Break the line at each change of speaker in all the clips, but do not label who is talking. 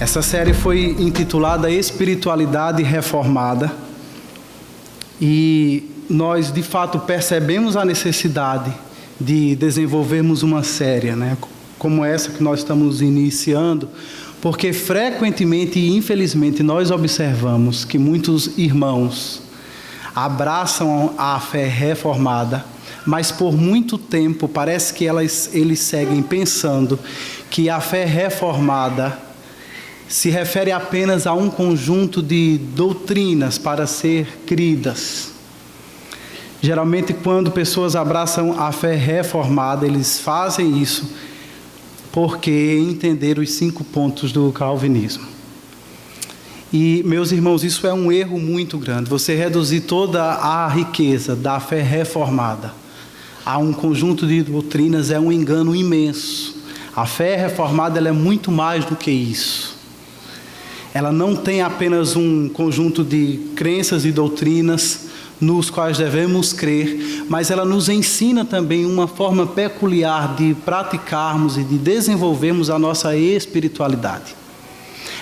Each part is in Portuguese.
Essa série foi intitulada Espiritualidade Reformada e nós de fato percebemos a necessidade de desenvolvermos uma série, como essa que nós estamos iniciando, porque frequentemente e infelizmente nós observamos que muitos irmãos abraçam a fé reformada, mas por muito tempo parece que eles seguem pensando que a fé reformada se refere apenas a um conjunto de doutrinas para ser cridas. Geralmente, quando pessoas abraçam a fé reformada, eles fazem isso porque entenderam os 5 pontos do calvinismo. E, meus irmãos, isso é um erro muito grande. Você reduzir toda a riqueza da fé reformada a um conjunto de doutrinas é um engano imenso. A fé reformada ela é muito mais do que isso. Ela não tem apenas um conjunto de crenças e doutrinas nos quais devemos crer, mas ela nos ensina também uma forma peculiar de praticarmos e de desenvolvermos a nossa espiritualidade.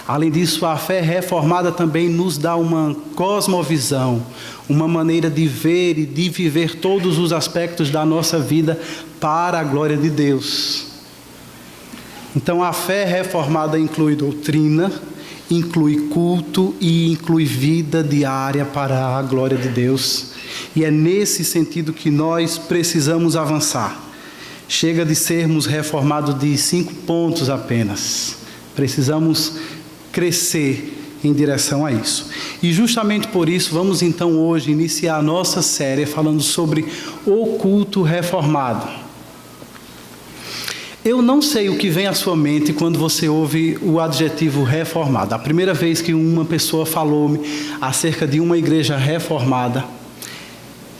Além disso, a fé reformada também nos dá uma cosmovisão, uma maneira de ver e de viver todos os aspectos da nossa vida para a glória de Deus. Então, a fé reformada inclui doutrina, inclui culto e inclui vida diária para a glória de Deus. E é nesse sentido que nós precisamos avançar. Chega de sermos reformados de 5 pontos apenas. Precisamos crescer em direção a isso. E justamente por isso, vamos então hoje iniciar a nossa série falando sobre o culto reformado. Eu não sei o que vem à sua mente quando você ouve o adjetivo reformado. A primeira vez que uma pessoa falou-me acerca de uma igreja reformada,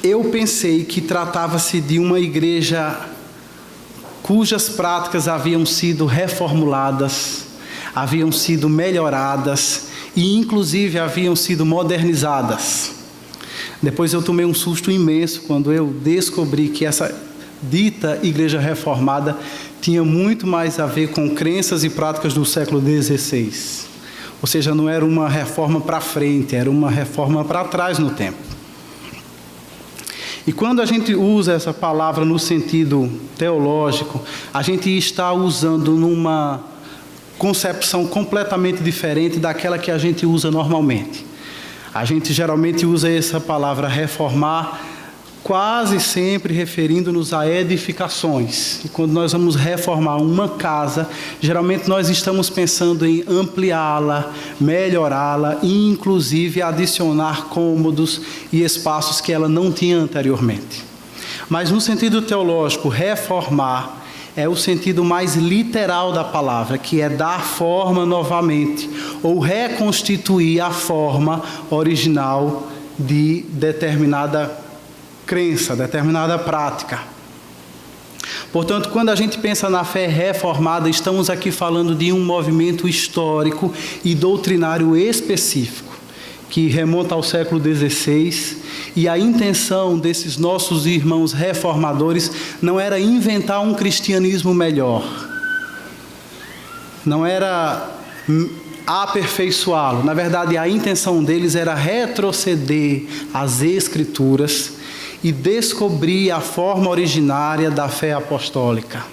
eu pensei que tratava-se de uma igreja cujas práticas haviam sido reformuladas, haviam sido melhoradas e inclusive haviam sido modernizadas. Depois eu tomei um susto imenso quando eu descobri que essa dita igreja reformada tinha muito mais a ver com crenças e práticas do século XVI. Ou seja, não era uma reforma para frente, era uma reforma para trás no tempo. E quando a gente usa essa palavra no sentido teológico, a gente está usando numa concepção completamente diferente daquela que a gente usa normalmente. A gente geralmente usa essa palavra reformar quase sempre referindo-nos a edificações. E quando nós vamos reformar uma casa, geralmente nós estamos pensando em ampliá-la, melhorá-la e inclusive adicionar cômodos e espaços que ela não tinha anteriormente. Mas no sentido teológico, reformar é o sentido mais literal da palavra, que é dar forma novamente, ou reconstituir a forma original de determinada crença, determinada prática. Portanto, quando a gente pensa na fé reformada, estamos aqui falando de um movimento histórico e doutrinário específico, que remonta ao século XVI, e a intenção desses nossos irmãos reformadores não era inventar um cristianismo melhor, não era aperfeiçoá-lo. Na verdade, a intenção deles era retroceder às Escrituras e descobrir a forma originária da fé apostólica.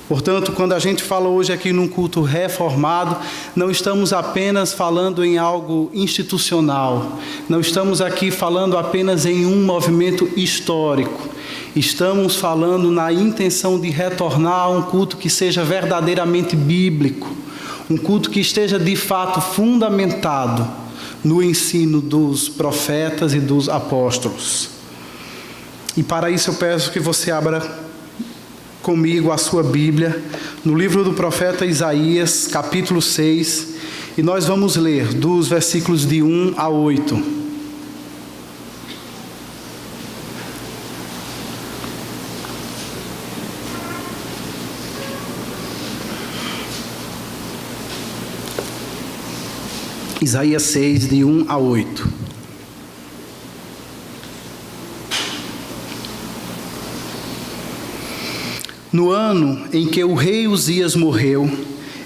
Portanto, quando a gente fala hoje aqui num culto reformado, não estamos apenas falando em algo institucional, não estamos aqui falando apenas em um movimento histórico, estamos falando na intenção de retornar a um culto que seja verdadeiramente bíblico, um culto que esteja de fato fundamentado no ensino dos profetas e dos apóstolos. E para isso eu peço que você abra comigo a sua Bíblia no livro do profeta Isaías, capítulo 6, e nós vamos ler dos versículos de 1 a 8. Isaías 6, de 1 a 8. No ano em que o rei Uzias morreu,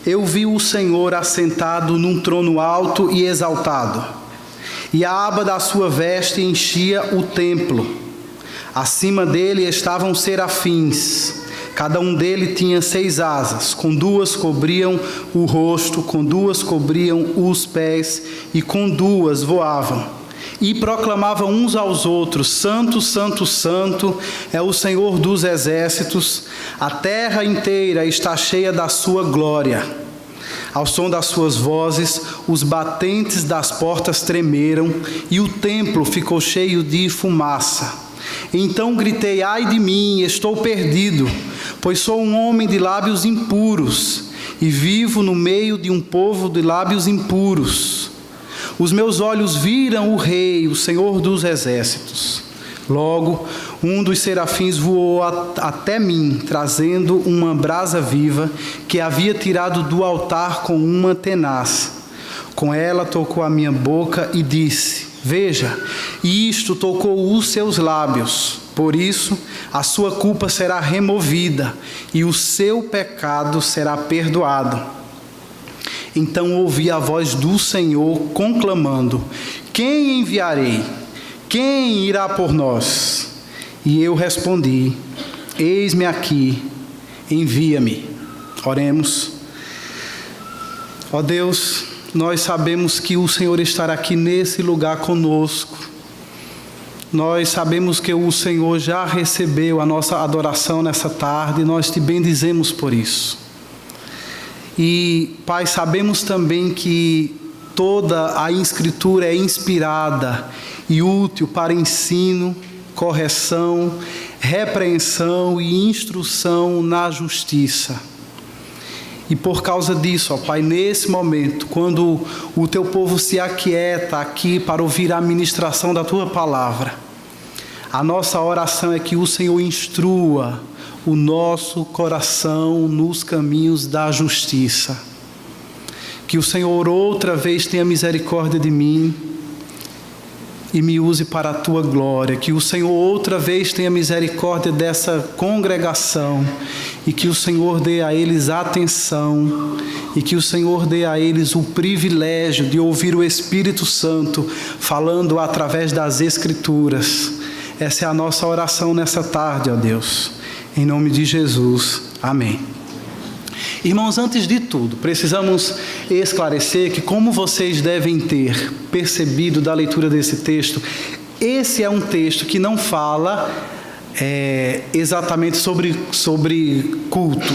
eu vi o Senhor assentado num trono alto e exaltado, e a aba da sua veste enchia o templo. Acima dele estavam serafins, cada um deles tinha 6 asas, com 2 cobriam o rosto, com 2 cobriam os pés, e com 2 voavam. E proclamavam uns aos outros: Santo, Santo, Santo é o Senhor dos exércitos, a terra inteira está cheia da sua glória. Ao som das suas vozes, os batentes das portas tremeram, e o templo ficou cheio de fumaça. Então gritei: ai de mim, estou perdido, pois sou um homem de lábios impuros, e vivo no meio de um povo de lábios impuros. Os meus olhos viram o Rei, o Senhor dos exércitos. Logo, um dos serafins voou até mim, trazendo uma brasa viva que havia tirado do altar com uma tenaz. Com ela tocou a minha boca e disse: veja, isto tocou os seus lábios. Por isso, a sua culpa será removida e o seu pecado será perdoado. Então ouvi a voz do Senhor conclamando: quem enviarei? Quem irá por nós? E eu respondi: eis-me aqui, envia-me. Oremos. Ó Deus, nós sabemos que o Senhor estará aqui nesse lugar conosco. Nós sabemos que o Senhor já recebeu a nossa adoração nessa tarde e nós te bendizemos por isso. E, Pai, sabemos também que toda a Escritura é inspirada e útil para ensino, correção, repreensão e instrução na justiça. E por causa disso, ó Pai, nesse momento, quando o Teu povo se aquieta aqui para ouvir a ministração da Tua palavra, a nossa oração é que o Senhor instrua o nosso coração nos caminhos da justiça. Que o Senhor outra vez tenha misericórdia de mim e me use para a Tua glória. Que o Senhor outra vez tenha misericórdia dessa congregação e que o Senhor dê a eles atenção e que o Senhor dê a eles o privilégio de ouvir o Espírito Santo falando através das Escrituras. Essa é a nossa oração nessa tarde, ó Deus. Em nome de Jesus. Amém. Irmãos, antes de tudo, precisamos esclarecer que, como vocês devem ter percebido da leitura desse texto, esse é um texto que não fala exatamente sobre culto.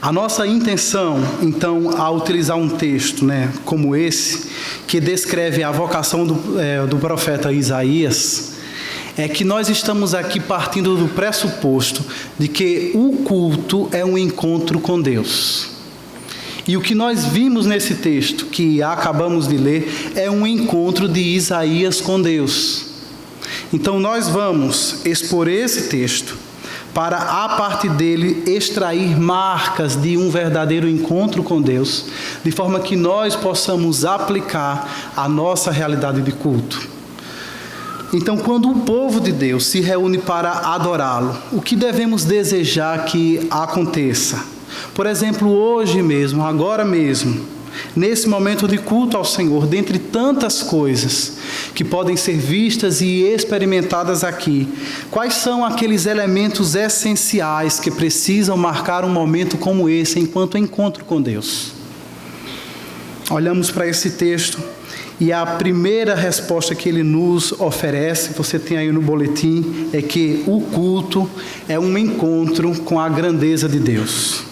A nossa intenção, então, ao utilizar um texto como esse, que descreve a vocação do profeta Isaías, é que nós estamos aqui partindo do pressuposto de que o culto é um encontro com Deus. E o que nós vimos nesse texto, que acabamos de ler, é um encontro de Isaías com Deus. Então nós vamos expor esse texto para, a partir dele, extrair marcas de um verdadeiro encontro com Deus, de forma que nós possamos aplicar a nossa realidade de culto. Então, quando o povo de Deus se reúne para adorá-lo, o que devemos desejar que aconteça? Por exemplo, hoje mesmo, agora mesmo, nesse momento de culto ao Senhor, dentre tantas coisas que podem ser vistas e experimentadas aqui, quais são aqueles elementos essenciais que precisam marcar um momento como esse, enquanto encontro com Deus? Olhamos para esse texto. E a primeira resposta que ele nos oferece, você tem aí no boletim, é que o culto é um encontro com a grandeza de Deus.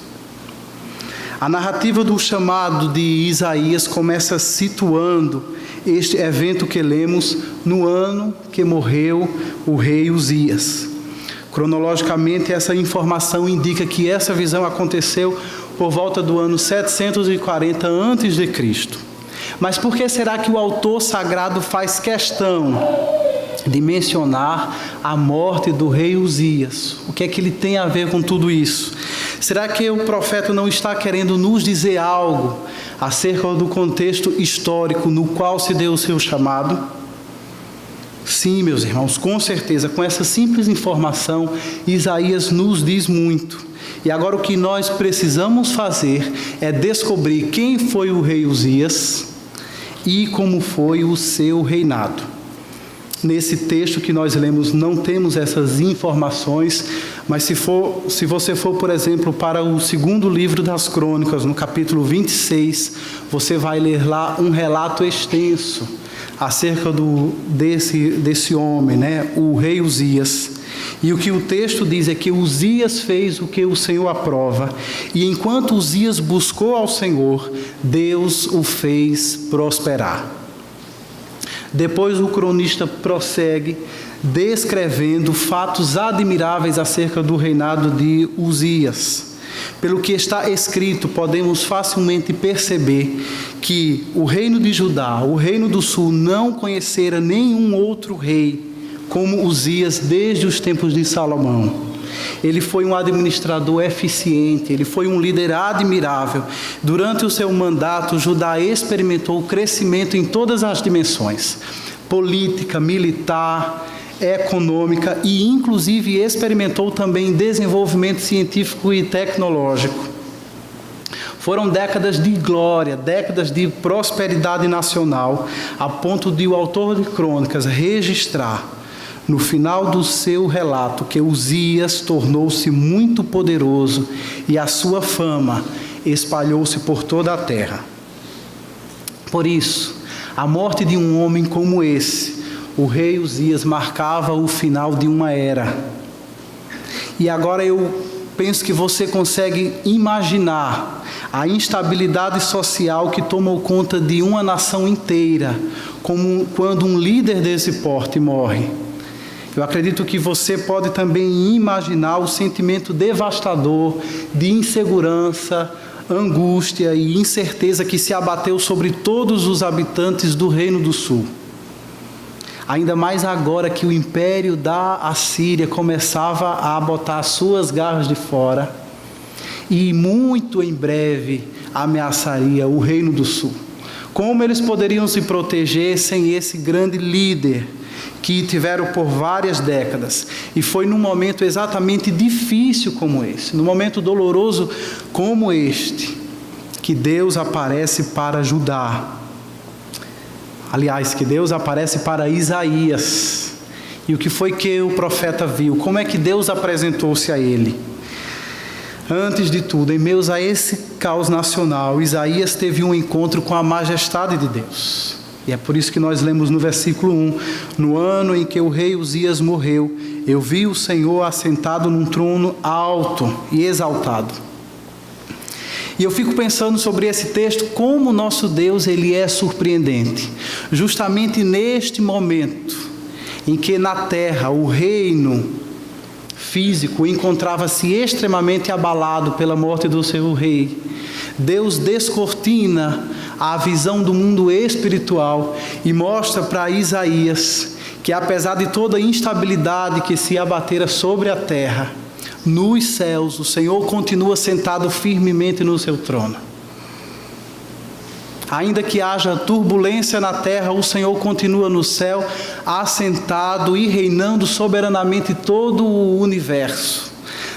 A narrativa do chamado de Isaías começa situando este evento que lemos no ano que morreu o rei Uzias. Cronologicamente, essa informação indica que essa visão aconteceu por volta do ano 740 a.C. Mas por que será que o autor sagrado faz questão de mencionar a morte do rei Uzias? O que é que ele tem a ver com tudo isso? Será que o profeta não está querendo nos dizer algo acerca do contexto histórico no qual se deu o seu chamado? Sim, meus irmãos, com certeza, com essa simples informação, Isaías nos diz muito. E agora o que nós precisamos fazer é descobrir quem foi o rei Uzias e como foi o seu reinado. Nesse texto que nós lemos não temos essas informações, mas se você for, por exemplo, para o segundo livro das Crônicas, no capítulo 26, você vai ler lá um relato extenso acerca desse homem, né? O rei Uzias. E o que o texto diz é que Uzias fez o que o Senhor aprova, e enquanto Uzias buscou ao Senhor, Deus o fez prosperar. Depois o cronista prossegue, descrevendo fatos admiráveis acerca do reinado de Uzias. Pelo que está escrito, podemos facilmente perceber que o reino de Judá, o reino do sul, não conhecera nenhum outro rei como Uzias desde os tempos de Salomão. Ele foi um administrador eficiente, ele foi um líder admirável. Durante o seu mandato, Judá experimentou crescimento em todas as dimensões: política, militar, econômica e inclusive experimentou também desenvolvimento científico e tecnológico. Foram décadas de glória, décadas de prosperidade nacional, a ponto de o autor de Crônicas registrar no final do seu relato que Uzias tornou-se muito poderoso e a sua fama espalhou-se por toda a terra. Por isso, a morte de um homem como esse, o rei Uzias, marcava o final de uma era. E agora eu penso que você consegue imaginar a instabilidade social que tomou conta de uma nação inteira, como quando um líder desse porte morre. Eu acredito que você pode também imaginar o sentimento devastador de insegurança, angústia e incerteza que se abateu sobre todos os habitantes do Reino do Sul. Ainda mais agora que o império da Assíria começava a botar as suas garras de fora e muito em breve ameaçaria o Reino do Sul. Como eles poderiam se proteger sem esse grande líder que tiveram por várias décadas? E foi num momento exatamente difícil como esse, num momento doloroso como este, que Deus aparece para Judá. Aliás, que Deus aparece para Isaías. E o que foi que o profeta viu? Como é que Deus apresentou-se a ele? Antes de tudo, em meio a esse caos nacional, Isaías teve um encontro com a majestade de Deus. E é por isso que nós lemos no versículo 1, no ano em que o rei Uzias morreu, eu vi o Senhor assentado num trono alto e exaltado. E eu fico pensando sobre esse texto, como o nosso Deus, ele é surpreendente. Justamente neste momento, em que na terra o reino físico encontrava-se extremamente abalado pela morte do seu rei, Deus descortina a visão do mundo espiritual e mostra para Isaías que, apesar de toda a instabilidade que se abatera sobre a terra, nos céus o Senhor continua sentado firmemente no seu trono. Ainda que haja turbulência na terra, o Senhor continua no céu, assentado e reinando soberanamente todo o universo.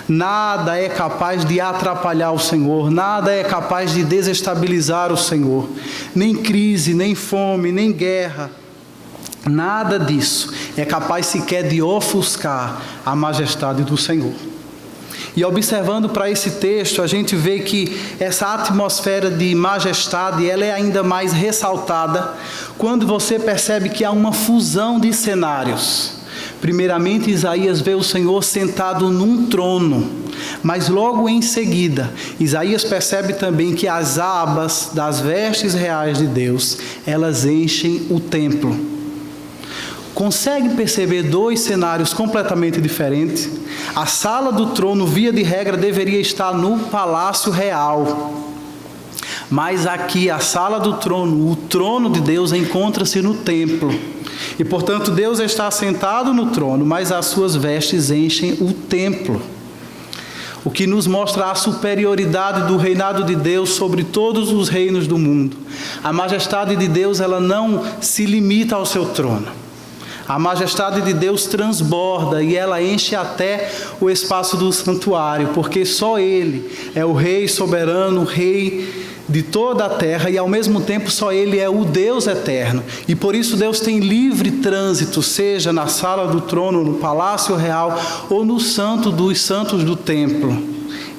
Nada é capaz de atrapalhar o Senhor, nada é capaz de desestabilizar o Senhor. Nem crise, nem fome, nem guerra, nada disso é capaz sequer de ofuscar a majestade do Senhor. E observando para esse texto, a gente vê que essa atmosfera de majestade, ela é ainda mais ressaltada quando você percebe que há uma fusão de cenários. Primeiramente, Isaías vê o Senhor sentado num trono, mas logo em seguida, Isaías percebe também que as abas das vestes reais de Deus, elas enchem o templo. Consegue perceber dois cenários completamente diferentes? A sala do trono, via de regra, deveria estar no palácio real. Mas aqui, a sala do trono, o trono de Deus, encontra-se no templo. E, portanto, Deus está sentado no trono, mas as suas vestes enchem o templo. O que nos mostra a superioridade do reinado de Deus sobre todos os reinos do mundo. A majestade de Deus, ela não se limita ao seu trono. A majestade de Deus transborda e ela enche até o espaço do santuário, porque só Ele é o Rei soberano, o Rei de toda a terra, e ao mesmo tempo só Ele é o Deus eterno. E por isso Deus tem livre trânsito, seja na sala do trono, no palácio real ou no santo dos santos do templo.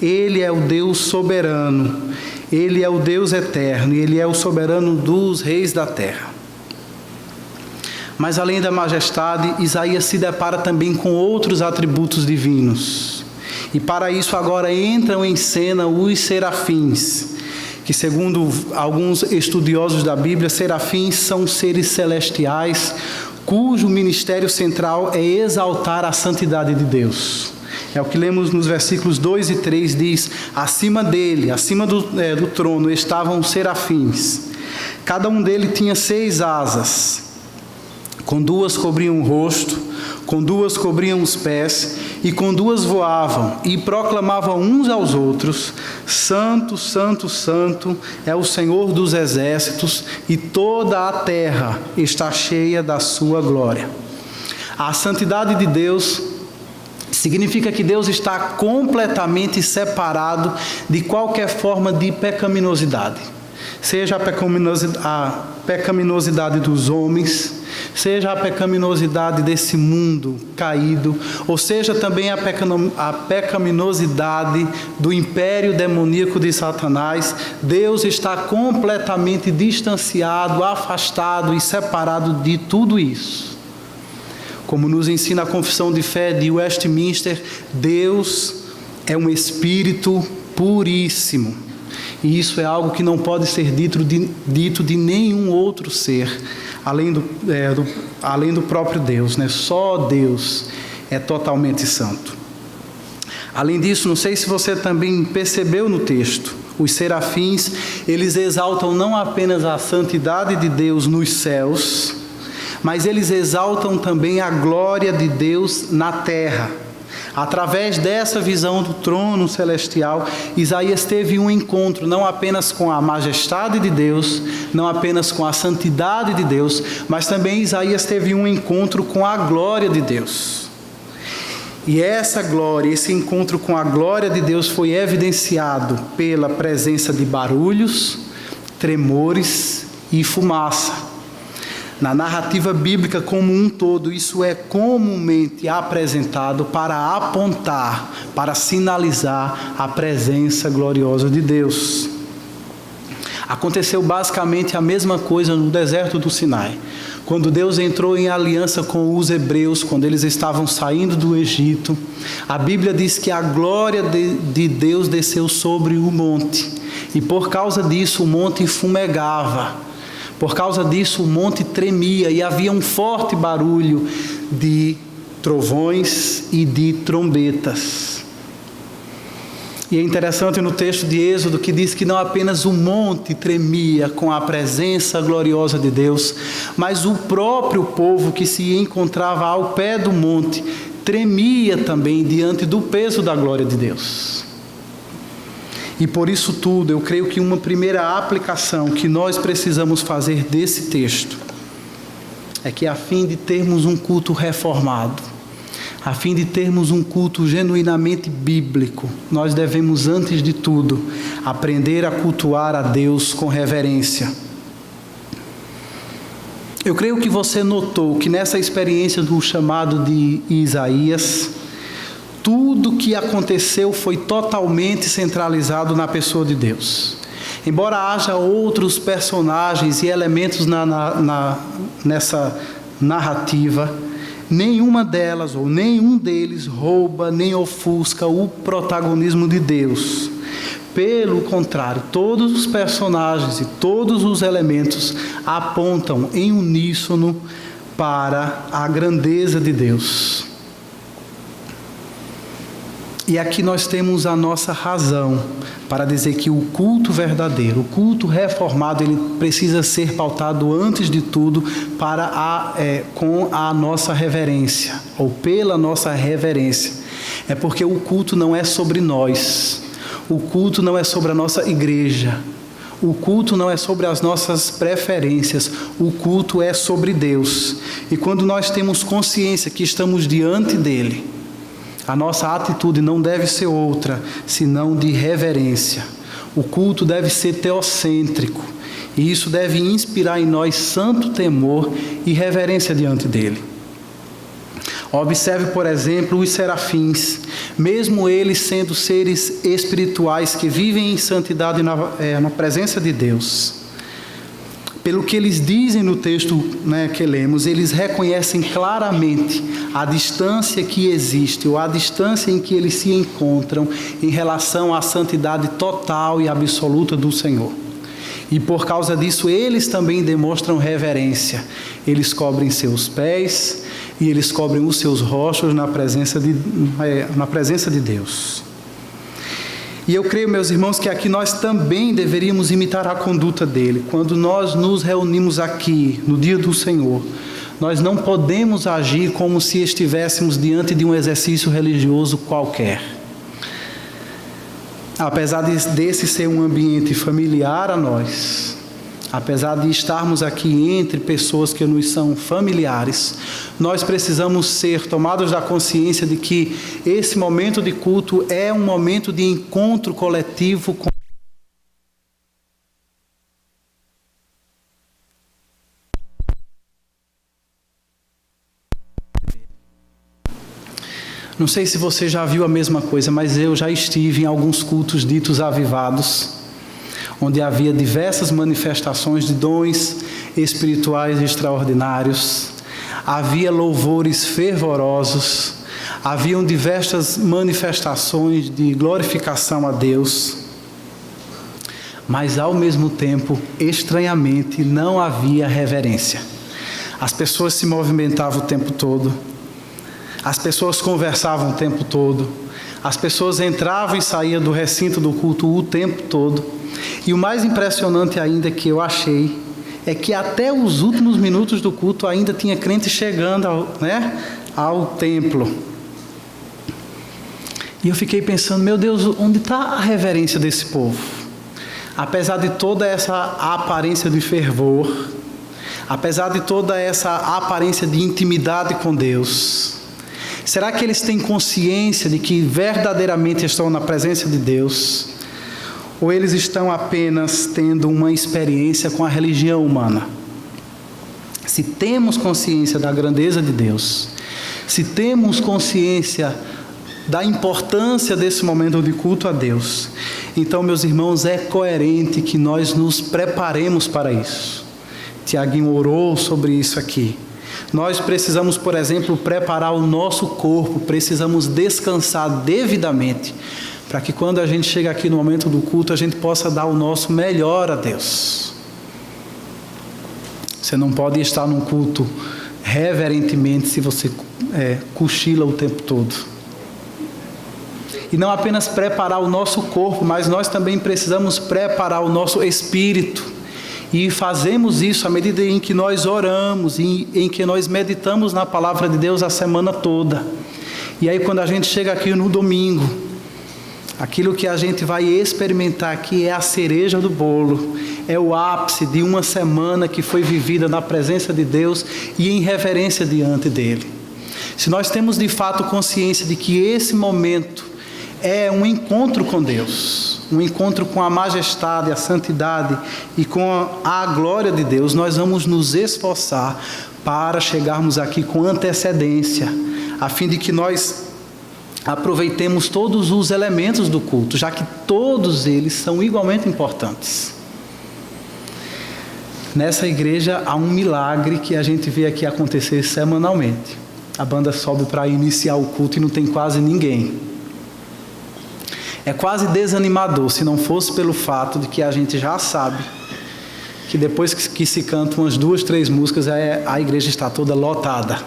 Ele é o Deus soberano, Ele é o Deus eterno, e Ele é o soberano dos reis da terra. Mas além da majestade, Isaías se depara também com outros atributos divinos. E para isso agora entram em cena os serafins, que segundo alguns estudiosos da Bíblia, serafins são seres celestiais, cujo ministério central é exaltar a santidade de Deus. É o que lemos nos versículos 2 e 3, diz: acima dele, acima do trono, estavam serafins. Cada um deles tinha 6 asas. Com 2 cobriam o rosto, com 2 cobriam os pés, e com 2 voavam, e proclamavam uns aos outros: Santo, Santo, Santo é o Senhor dos exércitos, e toda a terra está cheia da sua glória. A santidade de Deus significa que Deus está completamente separado de qualquer forma de pecaminosidade. Seja a pecaminosidade dos homens, seja a pecaminosidade desse mundo caído, ou seja também a pecaminosidade do império demoníaco de Satanás. Deus está completamente distanciado, afastado e separado de tudo isso. Como nos ensina a Confissão de Fé de Westminster, Deus é um Espírito puríssimo. E isso é algo que não pode ser dito de nenhum outro ser, além do próprio Deus, né? Só Deus é totalmente santo. Além disso, não sei se você também percebeu no texto, os serafins, eles exaltam não apenas a santidade de Deus nos céus, mas eles exaltam também a glória de Deus na terra. Através dessa visão do trono celestial, Isaías teve um encontro não apenas com a majestade de Deus, não apenas com a santidade de Deus, mas também Isaías teve um encontro com a glória de Deus. E essa glória, esse encontro com a glória de Deus foi evidenciado pela presença de barulhos, tremores e fumaça. Na narrativa bíblica como um todo, isso é comumente apresentado para apontar, para sinalizar a presença gloriosa de Deus. Aconteceu basicamente a mesma coisa no deserto do Sinai. Quando Deus entrou em aliança com os hebreus, quando eles estavam saindo do Egito, a Bíblia diz que a glória de Deus desceu sobre o monte. E por causa disso o monte fumegava. Por causa disso o monte tremia e havia um forte barulho de trovões e de trombetas. E é interessante no texto de Êxodo que diz que não apenas o monte tremia com a presença gloriosa de Deus, mas o próprio povo que se encontrava ao pé do monte tremia também diante do peso da glória de Deus. E por isso tudo, eu creio que uma primeira aplicação que nós precisamos fazer desse texto é que, a fim de termos um culto reformado, a fim de termos um culto genuinamente bíblico, nós devemos, antes de tudo, aprender a cultuar a Deus com reverência. Eu creio que você notou que nessa experiência do chamado de Isaías, tudo que aconteceu foi totalmente centralizado na pessoa de Deus. Embora haja outros personagens e elementos nessa narrativa, nenhuma delas ou nenhum deles rouba nem ofusca o protagonismo de Deus. Pelo contrário, todos os personagens e todos os elementos apontam em uníssono para a grandeza de Deus. E aqui nós temos a nossa razão para dizer que o culto verdadeiro, o culto reformado, ele precisa ser pautado antes de tudo com a nossa reverência, ou pela nossa reverência. É porque o culto não é sobre nós, o culto não é sobre a nossa igreja, O culto não é sobre as nossas preferências, o culto é sobre Deus. E quando nós temos consciência que estamos diante dele, a nossa atitude não deve ser outra, senão de reverência. O culto deve ser teocêntrico, e isso deve inspirar em nós santo temor e reverência diante dele. Observe, por exemplo, os serafins, mesmo eles sendo seres espirituais que vivem em santidade na presença de Deus. Pelo que eles dizem no texto que lemos, eles reconhecem claramente a distância que existe, ou a distância em que eles se encontram em relação à santidade total e absoluta do Senhor. E por causa disso, eles também demonstram reverência. Eles cobrem seus pés e eles cobrem os seus rostos na presença de Deus. E eu creio, meus irmãos, que aqui nós também deveríamos imitar a conduta dele. Quando nós nos reunimos aqui, no dia do Senhor, nós não podemos agir como se estivéssemos diante de um exercício religioso qualquer. Apesar desse ser um ambiente familiar a nós, apesar de estarmos aqui entre pessoas que nos são familiares, nós precisamos ser tomados da consciência de que esse momento de culto é um momento de encontro coletivo com Não sei se você já viu a mesma coisa, mas eu já estive em alguns cultos ditos avivados, onde havia diversas manifestações de dons espirituais extraordinários, havia louvores fervorosos, haviam diversas manifestações de glorificação a Deus, mas ao mesmo tempo, estranhamente, não havia reverência. As pessoas se movimentavam o tempo todo, as pessoas conversavam o tempo todo, as pessoas entravam e saíam do recinto do culto o tempo todo. E o mais impressionante ainda que eu achei é que até os últimos minutos do culto ainda tinha crente chegando ao templo. E eu fiquei pensando, meu Deus, onde está a reverência desse povo? Apesar de toda essa aparência de fervor, apesar de toda essa aparência de intimidade com Deus, será que eles têm consciência de que verdadeiramente estão na presença de Deus? Ou eles estão apenas tendo uma experiência com a religião humana? Se temos consciência da grandeza de Deus, se temos consciência da importância desse momento de culto a Deus, então, meus irmãos, é coerente que nós nos preparemos para isso. Tiaguinho orou sobre isso aqui. Nós precisamos, por exemplo, preparar o nosso corpo, precisamos descansar devidamente, para que quando a gente chega aqui no momento do culto, a gente possa dar o nosso melhor a Deus. Você não pode estar num culto reverentemente se você cochila o tempo todo. E não apenas preparar o nosso corpo, mas nós também precisamos preparar o nosso espírito. E fazemos isso à medida em que nós oramos, em que nós meditamos na palavra de Deus a semana toda. E aí quando a gente chega aqui no domingo, aquilo que a gente vai experimentar aqui é a cereja do bolo, é o ápice de uma semana que foi vivida na presença de Deus e em reverência diante dele. Se nós temos de fato consciência de que esse momento é um encontro com Deus, um encontro com a majestade, a santidade e com a glória de Deus, nós vamos nos esforçar para chegarmos aqui com antecedência, a fim de que nós aproveitemos todos os elementos do culto, já que todos eles são igualmente importantes. Nessa igreja há um milagre que a gente vê aqui acontecer semanalmente. A banda sobe para iniciar o culto e não tem quase ninguém. É quase desanimador, se não fosse pelo fato de que a gente já sabe que depois que se cantam umas 2, 3 músicas, a igreja está toda lotada.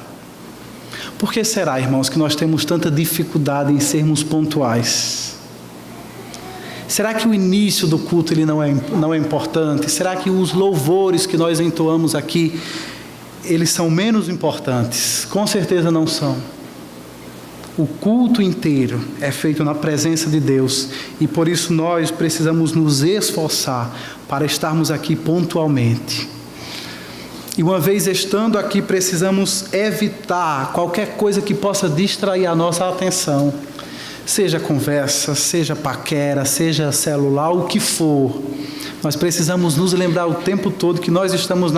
Por que será, irmãos, que nós temos tanta dificuldade em sermos pontuais? Será que o início do culto ele não é importante? Será que os louvores que nós entoamos aqui, eles são menos importantes? Com certeza não são. O culto inteiro é feito na presença de Deus e por isso nós precisamos nos esforçar para estarmos aqui pontualmente. E uma vez estando aqui, precisamos evitar qualquer coisa que possa distrair a nossa atenção. Seja conversa, seja paquera, seja celular, o que for. Nós precisamos nos lembrar o tempo todo que nós estamos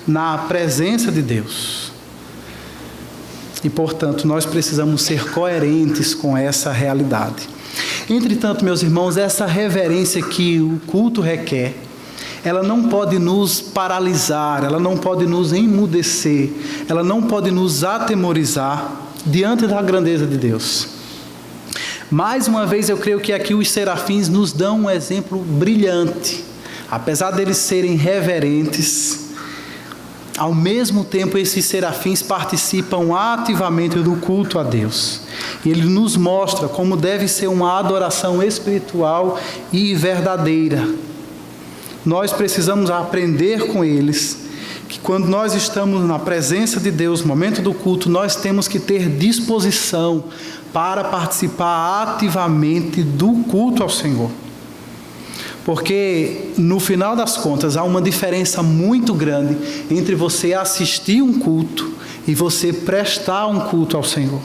na presença de Deus. E, portanto, nós precisamos ser coerentes com essa realidade. Entretanto, meus irmãos, essa reverência que o culto requer, ela não pode nos paralisar, ela não pode nos emudecer, ela não pode nos atemorizar diante da grandeza de Deus. Mais uma vez, eu creio que aqui os serafins nos dão um exemplo brilhante. Apesar deles serem reverentes, ao mesmo tempo, esses serafins participam ativamente do culto a Deus. E ele nos mostra como deve ser uma adoração espiritual e verdadeira. Nós precisamos aprender com eles que quando nós estamos na presença de Deus, no momento do culto, nós temos que ter disposição para participar ativamente do culto ao Senhor. Porque, no final das contas, há uma diferença muito grande entre você assistir um culto e você prestar um culto ao Senhor.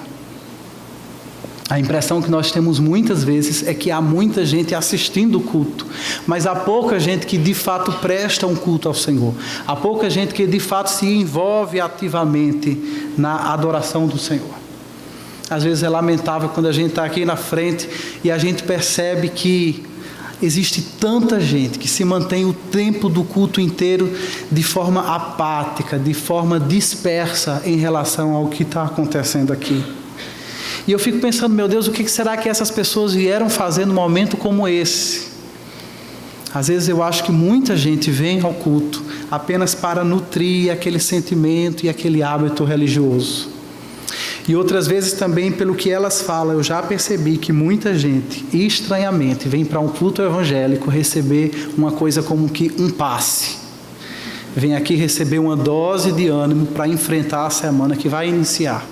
A impressão que nós temos muitas vezes é que há muita gente assistindo o culto, mas há pouca gente que de fato presta um culto ao Senhor. Há pouca gente que de fato se envolve ativamente na adoração do Senhor. Às vezes é lamentável quando a gente está aqui na frente e a gente percebe que existe tanta gente que se mantém o tempo do culto inteiro de forma apática, de forma dispersa em relação ao que está acontecendo aqui. E eu fico pensando, meu Deus, o que será que essas pessoas vieram fazer num momento como esse? Às vezes eu acho que muita gente vem ao culto apenas para nutrir aquele sentimento e aquele hábito religioso. E outras vezes também, pelo que elas falam, eu já percebi que muita gente, estranhamente, vem para um culto evangélico receber uma coisa como que um passe. Vem aqui receber uma dose de ânimo para enfrentar a semana que vai iniciar.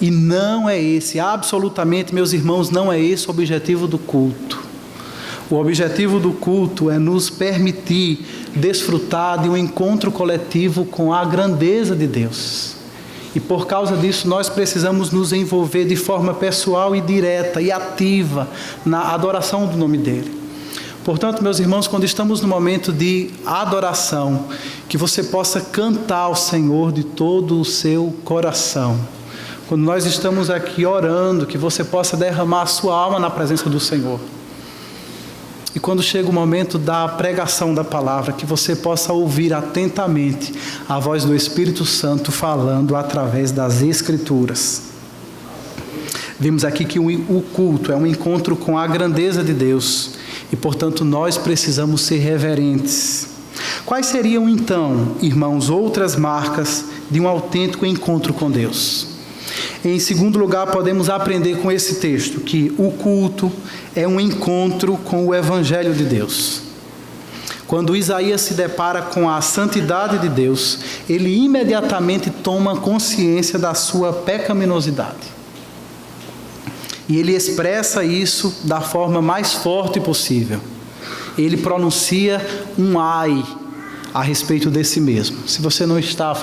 E não é esse, absolutamente, meus irmãos, não é esse o objetivo do culto. O objetivo do culto é nos permitir desfrutar de um encontro coletivo com a grandeza de Deus. E por causa disso, nós precisamos nos envolver de forma pessoal e direta e ativa na adoração do nome dEle. Portanto, meus irmãos, quando estamos no momento de adoração, que você possa cantar ao Senhor de todo o seu coração. Quando nós estamos aqui orando, que você possa derramar a sua alma na presença do Senhor. E quando chega o momento da pregação da palavra, que você possa ouvir atentamente a voz do Espírito Santo falando através das Escrituras. Vimos aqui que o culto é um encontro com a grandeza de Deus e, portanto, nós precisamos ser reverentes. Quais seriam, então, irmãos, outras marcas de um autêntico encontro com Deus? Em segundo lugar, podemos aprender com esse texto que o culto é um encontro com o Evangelho de Deus. Quando Isaías se depara com a santidade de Deus, ele imediatamente toma consciência da sua pecaminosidade. E ele expressa isso da forma mais forte possível. Ele pronuncia um ai a respeito de si mesmo. Se você não está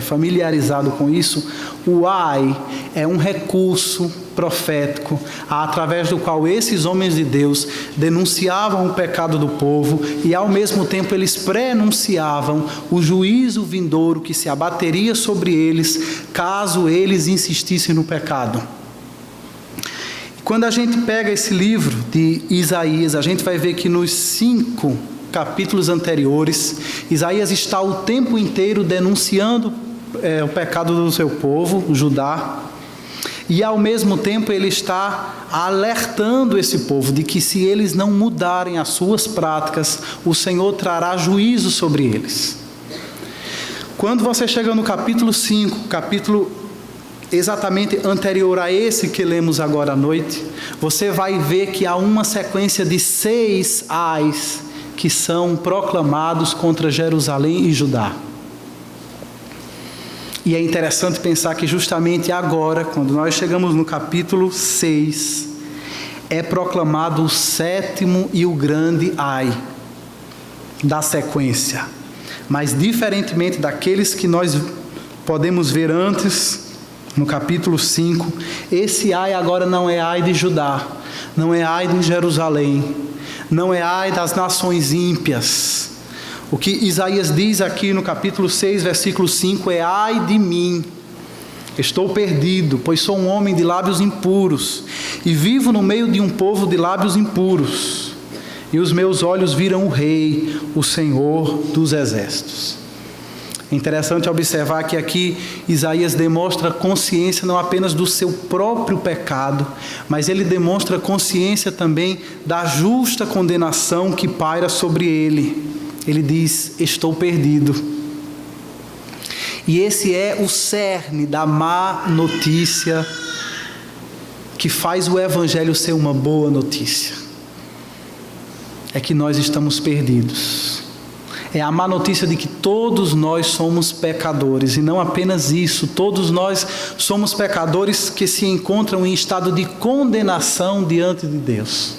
familiarizado com isso, o ai é um recurso profético através do qual esses homens de Deus denunciavam o pecado do povo e ao mesmo tempo eles prenunciavam o juízo vindouro que se abateria sobre eles caso eles insistissem no pecado. Quando a gente pega esse livro de Isaías, a gente vai ver que nos 5 capítulos anteriores, Isaías está o tempo inteiro denunciando o pecado do seu povo, Judá, e ao mesmo tempo ele está alertando esse povo de que se eles não mudarem as suas práticas, o Senhor trará juízo sobre eles. Quando você chega no capítulo 5, capítulo exatamente anterior a esse que lemos agora à noite, você vai ver que há uma sequência de 6 ais que são proclamados contra Jerusalém e Judá. E é interessante pensar que justamente agora, quando nós chegamos no capítulo 6, é proclamado o sétimo e o grande ai da sequência. Mas diferentemente daqueles que nós podemos ver antes, no capítulo 5, esse ai agora não é ai de Judá, não é ai de Jerusalém, não é ai das nações ímpias. O que Isaías diz aqui no capítulo 6, versículo 5 é: ai de mim, estou perdido, pois sou um homem de lábios impuros, e vivo no meio de um povo de lábios impuros, e os meus olhos viram o Rei, o Senhor dos Exércitos. É interessante observar que aqui Isaías demonstra consciência não apenas do seu próprio pecado, mas ele demonstra consciência também da justa condenação que paira sobre ele. Ele diz: estou perdido. E esse é o cerne da má notícia que faz o Evangelho ser uma boa notícia. É que nós estamos perdidos. É a má notícia de que todos nós somos pecadores. E não apenas isso, todos nós somos pecadores que se encontram em estado de condenação diante de Deus.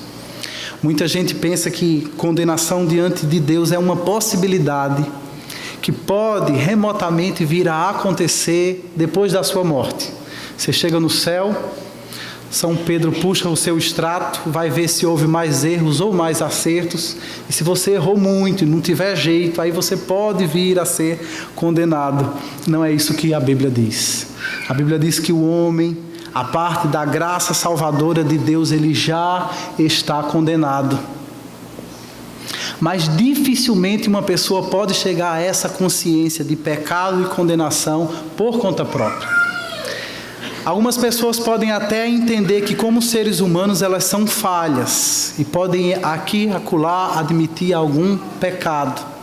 Muita gente pensa que condenação diante de Deus é uma possibilidade que pode remotamente vir a acontecer depois da sua morte. Você chega no céu, São Pedro puxa o seu extrato, vai ver se houve mais erros ou mais acertos, e se você errou muito e não tiver jeito, aí você pode vir a ser condenado. Não é isso que a Bíblia diz. A Bíblia diz que o homem, a parte da graça salvadora de Deus, ele já está condenado. Mas dificilmente uma pessoa pode chegar a essa consciência de pecado e condenação por conta própria. Algumas pessoas podem até entender que, como seres humanos, elas são falhas e podem aqui e acolá admitir algum pecado.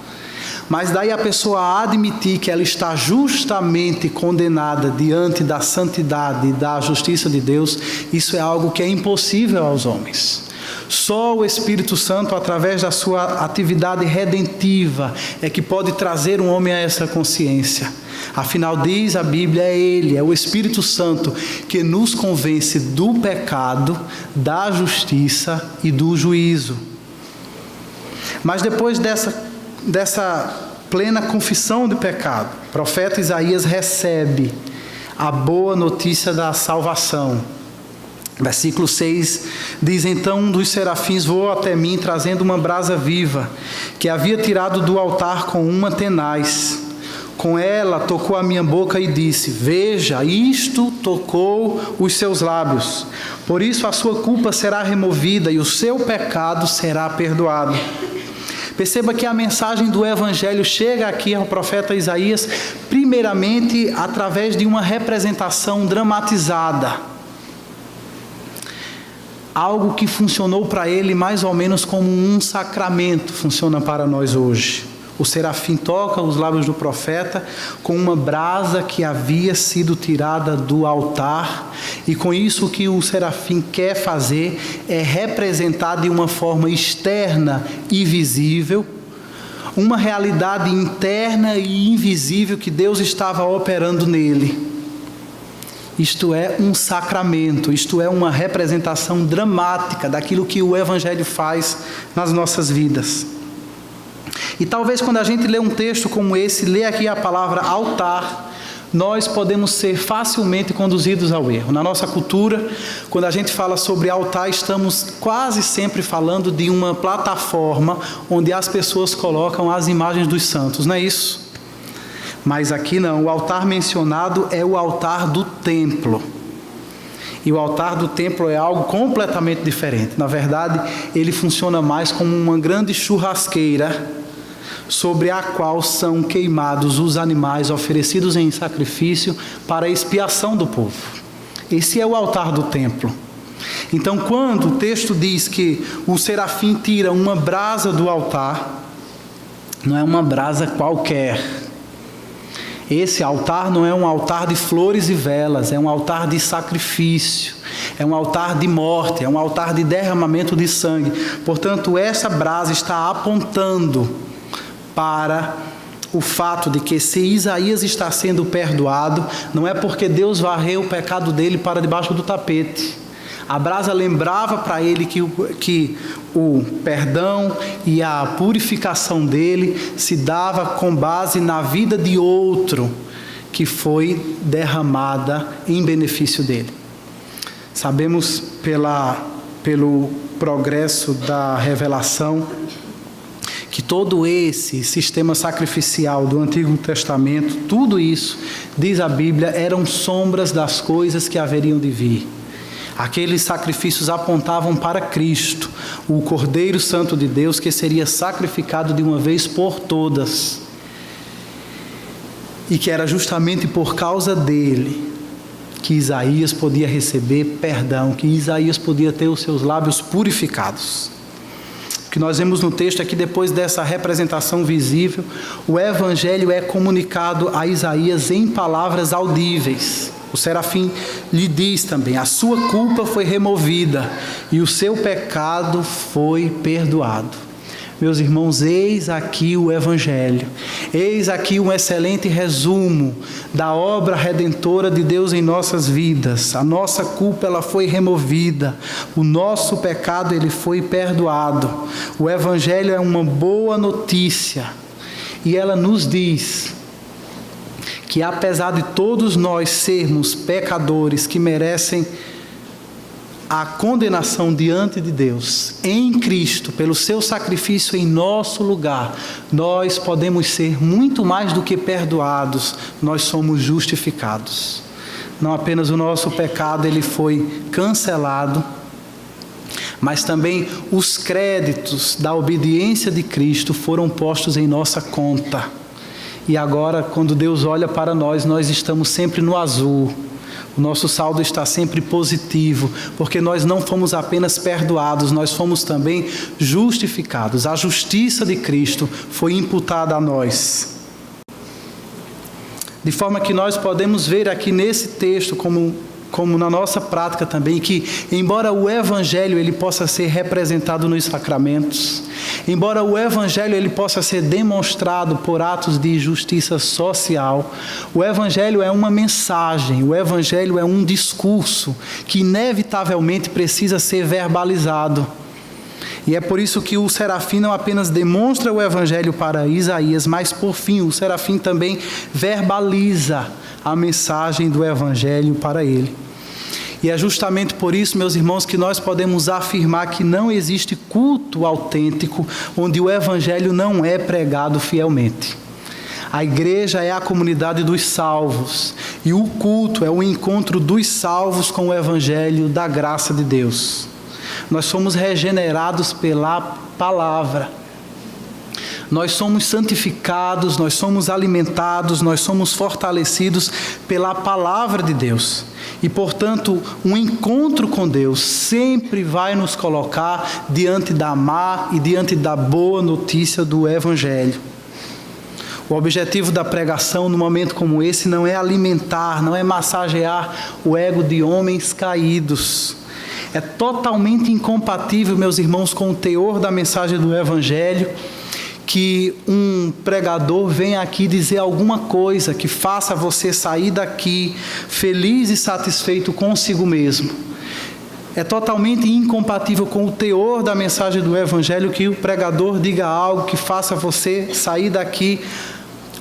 Mas daí a pessoa admitir que ela está justamente condenada diante da santidade e da justiça de Deus, isso é algo que é impossível aos homens. Só o Espírito Santo, através da sua atividade redentiva, é que pode trazer um homem a essa consciência. Afinal, diz a Bíblia, é Ele, é o Espírito Santo que nos convence do pecado, da justiça e do juízo. Mas depois dessa plena confissão de pecado, o profeta Isaías recebe a boa notícia da salvação. Versículo 6 diz: então um dos serafins voou até mim, trazendo uma brasa viva, que havia tirado do altar com uma tenaz. Com ela tocou a minha boca e disse: veja, isto tocou os seus lábios. Por isso a sua culpa será removida e o seu pecado será perdoado. Perceba que a mensagem do Evangelho chega aqui ao profeta Isaías, primeiramente através de uma representação dramatizada. Algo que funcionou para ele mais ou menos como um sacramento funciona para nós hoje. O serafim toca os lábios do profeta com uma brasa que havia sido tirada do altar, e com isso o que o serafim quer fazer é representar de uma forma externa e visível uma realidade interna e invisível que Deus estava operando nele. Isto é um sacramento, isto é uma representação dramática daquilo que o Evangelho faz nas nossas vidas. E talvez quando a gente lê um texto como esse, lê aqui a palavra altar, nós podemos ser facilmente conduzidos ao erro. Na nossa cultura, quando a gente fala sobre altar, estamos quase sempre falando de uma plataforma onde as pessoas colocam as imagens dos santos, não é isso? Mas aqui não, o altar mencionado é o altar do templo. E o altar do templo é algo completamente diferente. Na verdade, ele funciona mais como uma grande churrasqueira sobre a qual são queimados os animais oferecidos em sacrifício para a expiação do povo. Esse é o altar do templo. Então, quando o texto diz que o serafim tira uma brasa do altar, não é uma brasa qualquer. Esse altar não é um altar de flores e velas, é um altar de sacrifício, é um altar de morte, é um altar de derramamento de sangue. Portanto, essa brasa está apontando para o fato de que se Isaías está sendo perdoado, não é porque Deus varreu o pecado dele para debaixo do tapete. A brasa lembrava para ele que o perdão e a purificação dele se dava com base na vida de outro que foi derramada em benefício dele. Sabemos pelo progresso da revelação que todo esse sistema sacrificial do Antigo Testamento, tudo isso, diz a Bíblia, eram sombras das coisas que haveriam de vir. Aqueles sacrifícios apontavam para Cristo, o Cordeiro Santo de Deus, que seria sacrificado de uma vez por todas. E que era justamente por causa dele que Isaías podia receber perdão, que Isaías podia ter os seus lábios purificados. O que nós vemos no texto é que depois dessa representação visível, o Evangelho é comunicado a Isaías em palavras audíveis. O serafim lhe diz também: a sua culpa foi removida e o seu pecado foi perdoado. Meus irmãos, eis aqui o Evangelho, eis aqui um excelente resumo da obra redentora de Deus em nossas vidas. A nossa culpa ela foi removida, o nosso pecado ele foi perdoado. O Evangelho é uma boa notícia e ela nos diz que apesar de todos nós sermos pecadores que merecem a condenação diante de Deus, em Cristo, pelo seu sacrifício em nosso lugar, nós podemos ser muito mais do que perdoados, nós somos justificados. Não apenas o nosso pecado ele foi cancelado, mas também os créditos da obediência de Cristo foram postos em nossa conta. E agora, quando Deus olha para nós, nós estamos sempre no azul. O nosso saldo está sempre positivo, porque nós não fomos apenas perdoados, nós fomos também justificados. A justiça de Cristo foi imputada a nós. De forma que nós podemos ver aqui nesse texto, como na nossa prática também, que embora o Evangelho ele possa ser representado nos sacramentos, embora o Evangelho ele possa ser demonstrado por atos de justiça social, o Evangelho é uma mensagem, o Evangelho é um discurso que inevitavelmente precisa ser verbalizado. E é por isso que o serafim não apenas demonstra o Evangelho para Isaías, mas por fim o serafim também verbaliza a mensagem do Evangelho para ele. E é justamente por isso, meus irmãos, que nós podemos afirmar que não existe culto autêntico onde o Evangelho não é pregado fielmente. A igreja é a comunidade dos salvos e o culto é o encontro dos salvos com o Evangelho da graça de Deus. Nós somos regenerados pela palavra. Nós somos santificados, nós somos alimentados, nós somos fortalecidos pela palavra de Deus. E, portanto, um encontro com Deus sempre vai nos colocar diante da má e diante da boa notícia do Evangelho. O objetivo da pregação num momento como esse não é alimentar, não é massagear o ego de homens caídos. É totalmente incompatível, meus irmãos, com o teor da mensagem do Evangelho, que um pregador venha aqui dizer alguma coisa que faça você sair daqui feliz e satisfeito consigo mesmo. É totalmente incompatível com o teor da mensagem do Evangelho que o pregador diga algo que faça você sair daqui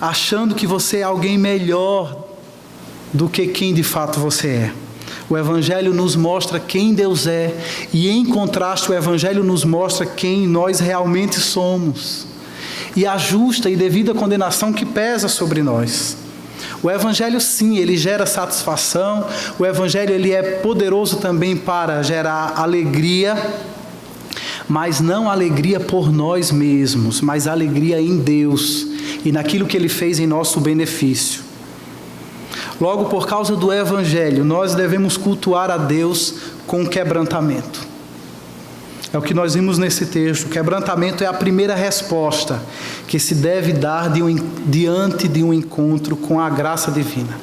achando que você é alguém melhor do que quem de fato você é. O Evangelho nos mostra quem Deus é e, em contraste, o Evangelho nos mostra quem nós realmente somos e a justa e devida condenação que pesa sobre nós. O Evangelho, sim, ele gera satisfação, o Evangelho ele é poderoso também para gerar alegria, mas não alegria por nós mesmos, mas alegria em Deus e naquilo que Ele fez em nosso benefício. Logo, por causa do Evangelho, nós devemos cultuar a Deus com quebrantamento. É o que nós vimos nesse texto. O quebrantamento é a primeira resposta que se deve dar diante de um encontro com a graça divina.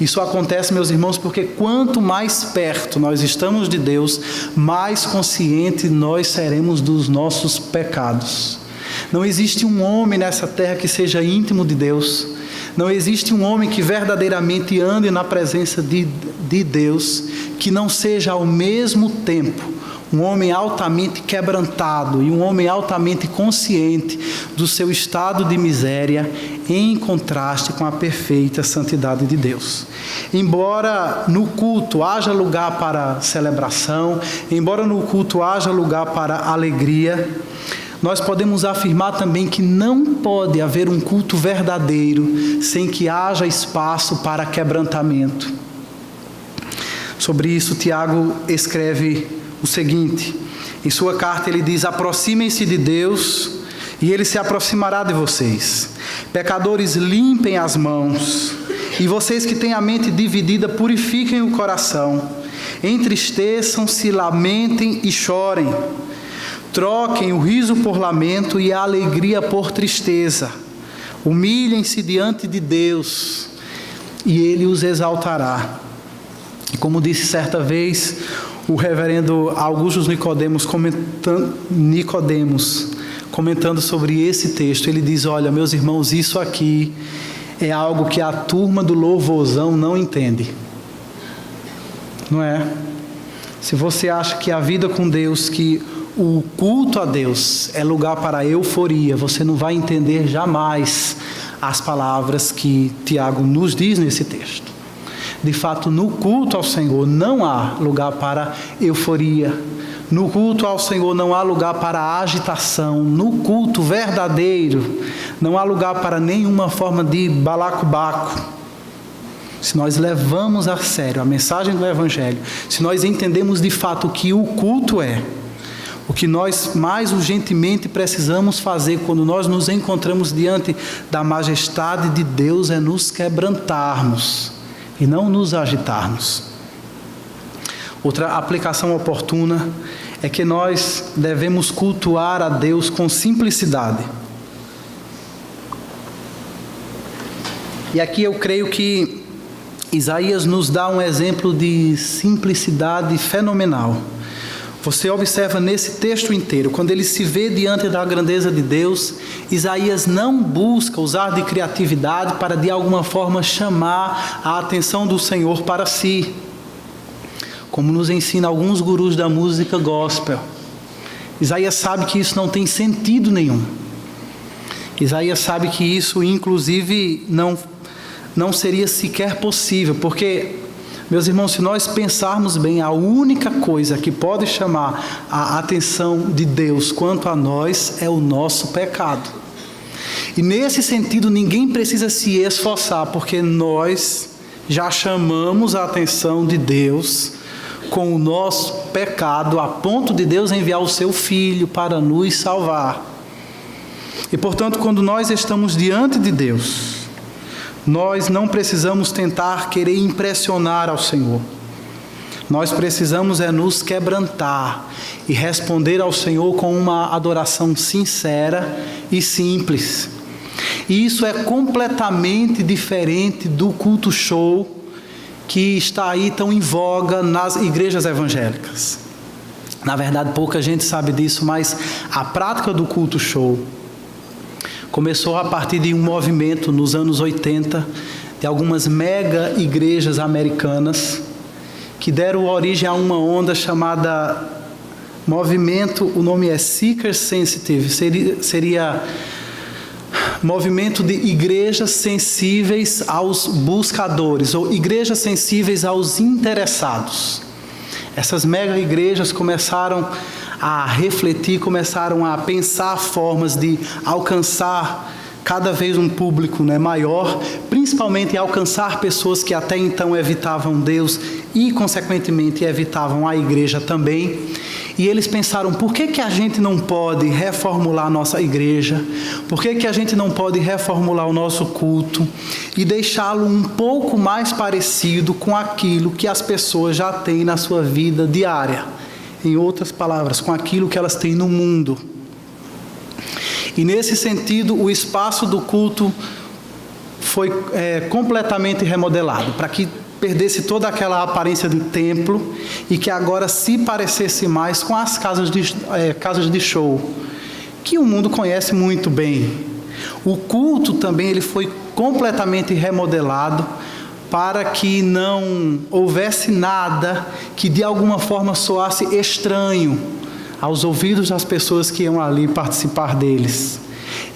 Isso acontece, meus irmãos, porque quanto mais perto nós estamos de Deus, mais consciente nós seremos dos nossos pecados. Não existe um homem nessa terra que seja íntimo de Deus. Não existe um homem que verdadeiramente ande na presença de Deus, que não seja ao mesmo tempo um homem altamente quebrantado e um homem altamente consciente do seu estado de miséria, em contraste com a perfeita santidade de Deus. Embora no culto haja lugar para celebração, embora no culto haja lugar para alegria, nós podemos afirmar também que não pode haver um culto verdadeiro sem que haja espaço para quebrantamento. Sobre isso, Tiago escreve o seguinte, em sua carta ele diz: aproximem-se de Deus e Ele se aproximará de vocês. Pecadores, limpem as mãos, e vocês que têm a mente dividida, purifiquem o coração. Entristeçam-se, lamentem e chorem. Troquem o riso por lamento e a alegria por tristeza. Humilhem-se diante de Deus e Ele os exaltará. E como disse certa vez o reverendo Augusto Nicodemos, comentando sobre esse texto, ele diz: olha, meus irmãos, isso aqui é algo que a turma do louvorzão não entende. Não é? Se você acha que a vida com Deus, que o culto a Deus é lugar para euforia, você não vai entender jamais as palavras que Tiago nos diz nesse texto. De fato, no culto ao Senhor não há lugar para euforia. No culto ao Senhor não há lugar para agitação. No culto verdadeiro não há lugar para nenhuma forma de balacobaco. Se nós levamos a sério a mensagem do Evangelho, se nós entendemos de fato o que o culto é, o que nós mais urgentemente precisamos fazer quando nós nos encontramos diante da majestade de Deus é nos quebrantarmos e não nos agitarmos. Outra aplicação oportuna é que nós devemos cultuar a Deus com simplicidade. E aqui eu creio que Isaías nos dá um exemplo de simplicidade fenomenal. Você observa nesse texto inteiro, quando ele se vê diante da grandeza de Deus, Isaías não busca usar de criatividade para de alguma forma chamar a atenção do Senhor para si, como nos ensina alguns gurus da música gospel. Isaías sabe que isso não tem sentido nenhum. Isaías sabe que isso inclusive não seria sequer possível, porque, meus irmãos, se nós pensarmos bem, a única coisa que pode chamar a atenção de Deus quanto a nós é o nosso pecado. E nesse sentido, ninguém precisa se esforçar, porque nós já chamamos a atenção de Deus com o nosso pecado, a ponto de Deus enviar o seu Filho para nos salvar. E, portanto, quando nós estamos diante de Deus, nós não precisamos tentar querer impressionar ao Senhor. Nós precisamos é nos quebrantar e responder ao Senhor com uma adoração sincera e simples. E isso é completamente diferente do culto show que está aí tão em voga nas igrejas evangélicas. Na verdade, pouca gente sabe disso, mas a prática do culto show começou a partir de um movimento nos anos 80, de algumas mega igrejas americanas, que deram origem a uma onda chamada movimento, o nome é Seeker Sensitive, seria movimento de igrejas sensíveis aos buscadores, ou igrejas sensíveis aos interessados. Essas mega igrejas começaram a refletir, começaram a pensar formas de alcançar cada vez um público maior, principalmente alcançar pessoas que até então evitavam Deus e, consequentemente, evitavam a igreja também. E eles pensaram, por que a gente não pode reformular a nossa igreja? Por que a gente não pode reformular o nosso culto e deixá-lo um pouco mais parecido com aquilo que as pessoas já têm na sua vida diária? Em outras palavras, com aquilo que elas têm no mundo. E nesse sentido, o espaço do culto foi completamente remodelado, para que perdesse toda aquela aparência do templo e que agora se parecesse mais com as casas de show que o mundo conhece muito bem. O culto também ele foi completamente remodelado para que não houvesse nada que de alguma forma soasse estranho aos ouvidos das pessoas que iam ali participar deles.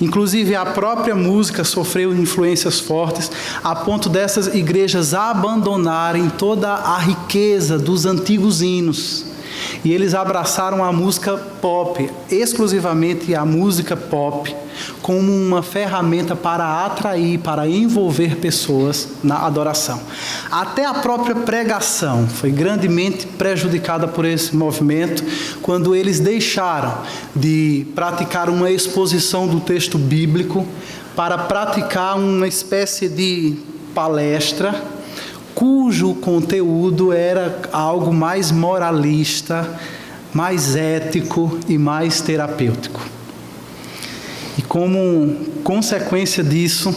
Inclusive a própria música sofreu influências fortes a ponto dessas igrejas abandonarem toda a riqueza dos antigos hinos. E eles abraçaram a música pop, exclusivamente a música pop, como uma ferramenta para atrair, para envolver pessoas na adoração. Até a própria pregação foi grandemente prejudicada por esse movimento, quando eles deixaram de praticar uma exposição do texto bíblico para praticar uma espécie de palestra, cujo conteúdo era algo mais moralista, mais ético e mais terapêutico. E como consequência disso,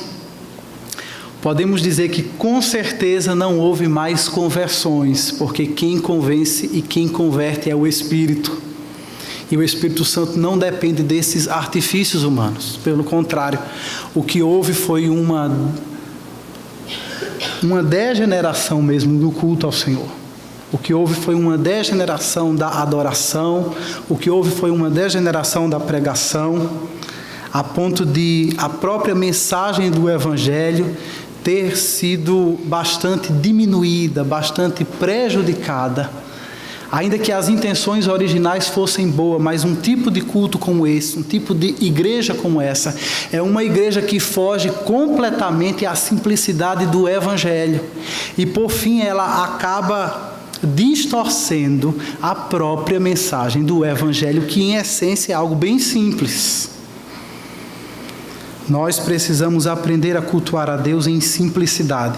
podemos dizer que com certeza não houve mais conversões, porque quem convence e quem converte é o Espírito. E o Espírito Santo não depende desses artifícios humanos. Pelo contrário, o que houve foi uma degeneração mesmo do culto ao Senhor. O que houve foi uma degeneração da adoração, o que houve foi uma degeneração da pregação, a ponto de a própria mensagem do Evangelho ter sido bastante diminuída, bastante prejudicada. Ainda que as intenções originais fossem boas, mas um tipo de culto como esse, um tipo de igreja como essa, é uma igreja que foge completamente à simplicidade do Evangelho. E por fim ela acaba distorcendo a própria mensagem do Evangelho, que em essência é algo bem simples. Nós precisamos aprender a cultuar a Deus em simplicidade.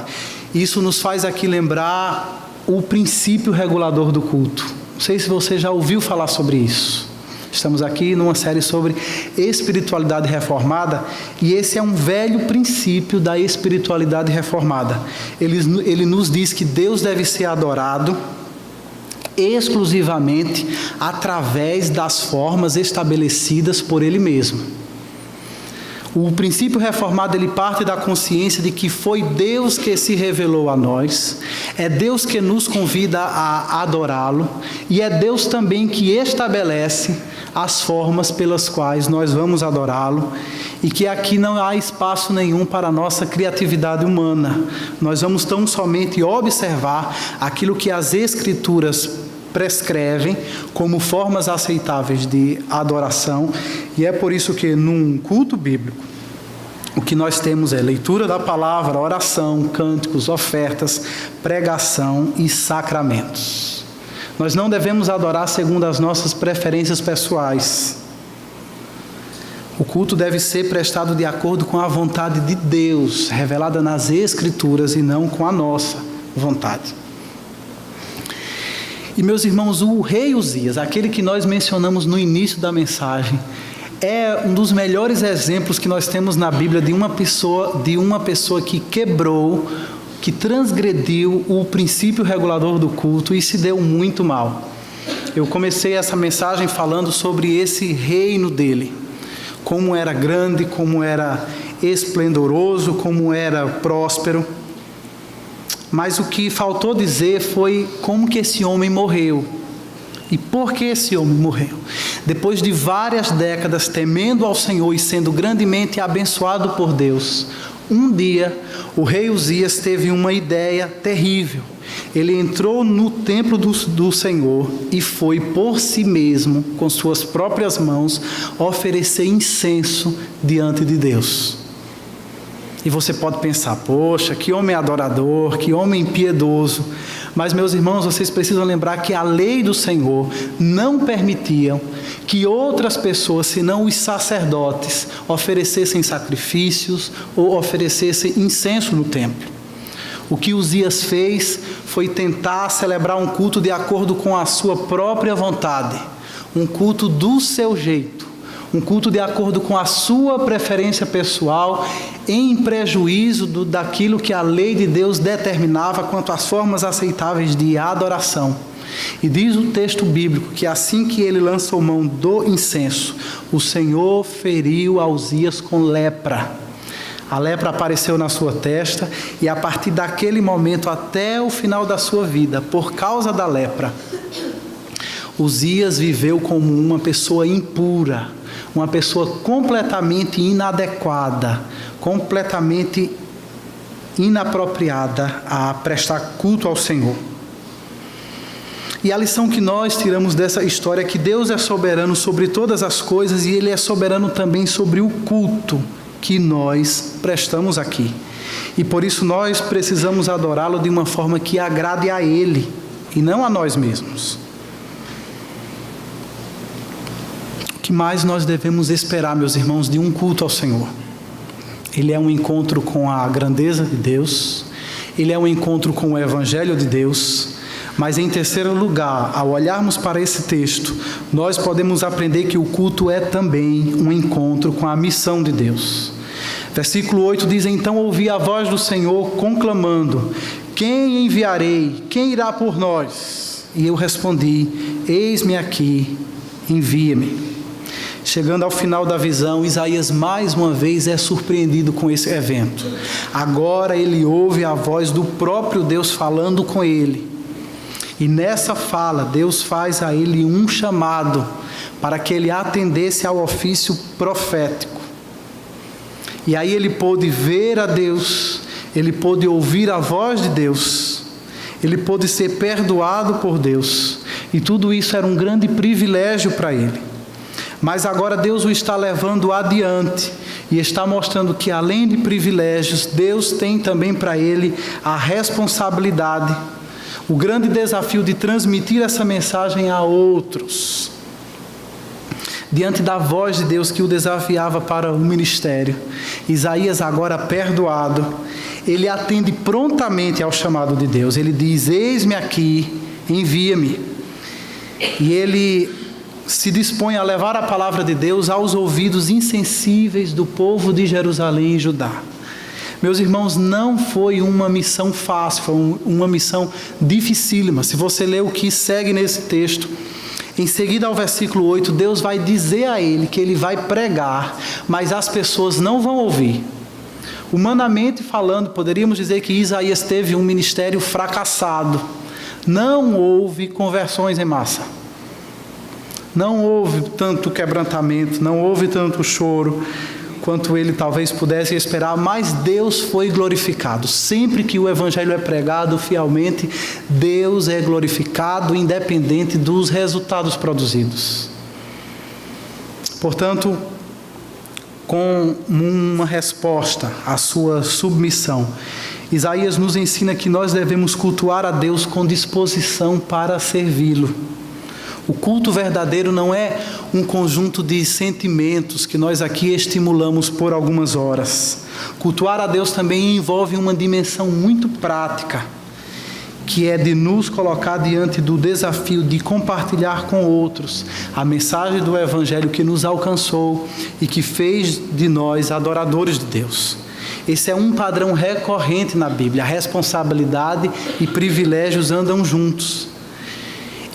Isso nos faz aqui lembrar o princípio regulador do culto. Não sei se você já ouviu falar sobre isso. Estamos aqui numa série sobre espiritualidade reformada e esse é um velho princípio da espiritualidade reformada. Ele nos diz que Deus deve ser adorado exclusivamente através das formas estabelecidas por Ele mesmo. O princípio reformado ele parte da consciência de que foi Deus que se revelou a nós, é Deus que nos convida a adorá-lo e é Deus também que estabelece as formas pelas quais nós vamos adorá-lo e que aqui não há espaço nenhum para a nossa criatividade humana. Nós vamos tão somente observar aquilo que as Escrituras prescrevem como formas aceitáveis de adoração, e é por isso que num culto bíblico o que nós temos é leitura da palavra, oração, cânticos, ofertas, pregação e sacramentos. Nós não devemos adorar segundo as nossas preferências pessoais. O culto deve ser prestado de acordo com a vontade de Deus, revelada nas Escrituras, e não com a nossa vontade. E meus irmãos, o rei Uzias, aquele que nós mencionamos no início da mensagem, é um dos melhores exemplos que nós temos na Bíblia de uma pessoa que quebrou, que transgrediu o princípio regulador do culto e se deu muito mal. Eu comecei essa mensagem falando sobre esse reino dele, como era grande, como era esplendoroso, como era próspero. Mas o que faltou dizer foi como que esse homem morreu. E por que esse homem morreu? Depois de várias décadas temendo ao Senhor e sendo grandemente abençoado por Deus, um dia o rei Uzias teve uma ideia terrível. Ele entrou no templo do Senhor e foi por si mesmo, com suas próprias mãos, oferecer incenso diante de Deus. E você pode pensar, poxa, que homem adorador, que homem piedoso. Mas, meus irmãos, vocês precisam lembrar que a lei do Senhor não permitia que outras pessoas, senão os sacerdotes, oferecessem sacrifícios ou oferecessem incenso no templo. O que Uzias fez foi tentar celebrar um culto de acordo com a sua própria vontade, um culto do seu jeito, um culto de acordo com a sua preferência pessoal, em prejuízo daquilo que a lei de Deus determinava quanto às formas aceitáveis de adoração. E diz o texto bíblico que assim que ele lançou mão do incenso, o Senhor feriu a Uzias com lepra. A lepra apareceu na sua testa e a partir daquele momento até o final da sua vida, por causa da lepra, Uzias viveu como uma pessoa impura, uma pessoa completamente inadequada, completamente inapropriada a prestar culto ao Senhor. E a lição que nós tiramos dessa história é que Deus é soberano sobre todas as coisas e Ele é soberano também sobre o culto que nós prestamos aqui. E por isso nós precisamos adorá-lo de uma forma que agrade a Ele e não a nós mesmos. O que mais nós devemos esperar, meus irmãos, de um culto ao Senhor? Ele é um encontro com a grandeza de Deus, ele é um encontro com o Evangelho de Deus, mas em terceiro lugar, ao olharmos para esse texto, nós podemos aprender que o culto é também um encontro com a missão de Deus. Versículo 8 diz: então ouvi a voz do Senhor conclamando: quem enviarei? Quem irá por nós? E eu respondi: eis-me aqui, envia-me. Chegando ao final da visão, Isaías mais uma vez é surpreendido com esse evento. Agora ele ouve a voz do próprio Deus falando com ele. E nessa fala, Deus faz a ele um chamado para que ele atendesse ao ofício profético. E aí ele pôde ver a Deus, ele pôde ouvir a voz de Deus, ele pôde ser perdoado por Deus. E tudo isso era um grande privilégio para ele. Mas agora Deus o está levando adiante e está mostrando que além de privilégios, Deus tem também para ele a responsabilidade, o grande desafio de transmitir essa mensagem a outros. Diante da voz de Deus que o desafiava para o ministério, Isaías, agora perdoado, ele atende prontamente ao chamado de Deus. Ele diz: eis-me aqui, envia-me. E ele se dispõe a levar a palavra de Deus aos ouvidos insensíveis do povo de Jerusalém e Judá. Meus irmãos, não foi uma missão fácil, foi uma missão dificílima. Se você ler o que segue nesse texto, em seguida ao versículo 8, Deus vai dizer a ele que ele vai pregar, mas as pessoas não vão ouvir. Humanamente falando, poderíamos dizer que Isaías teve um ministério fracassado. Não houve conversões em massa. Não houve tanto quebrantamento, não houve tanto choro quanto ele talvez pudesse esperar, mas Deus foi glorificado. Sempre que o Evangelho é pregado fielmente, Deus é glorificado, independente dos resultados produzidos. Portanto, com uma resposta à sua submissão, Isaías nos ensina que nós devemos cultuar a Deus com disposição para servi-lo. O culto verdadeiro não é um conjunto de sentimentos que nós aqui estimulamos por algumas horas. Cultuar a Deus também envolve uma dimensão muito prática, que é de nos colocar diante do desafio de compartilhar com outros a mensagem do Evangelho que nos alcançou e que fez de nós adoradores de Deus. Esse é um padrão recorrente na Bíblia. A responsabilidade e privilégios andam juntos.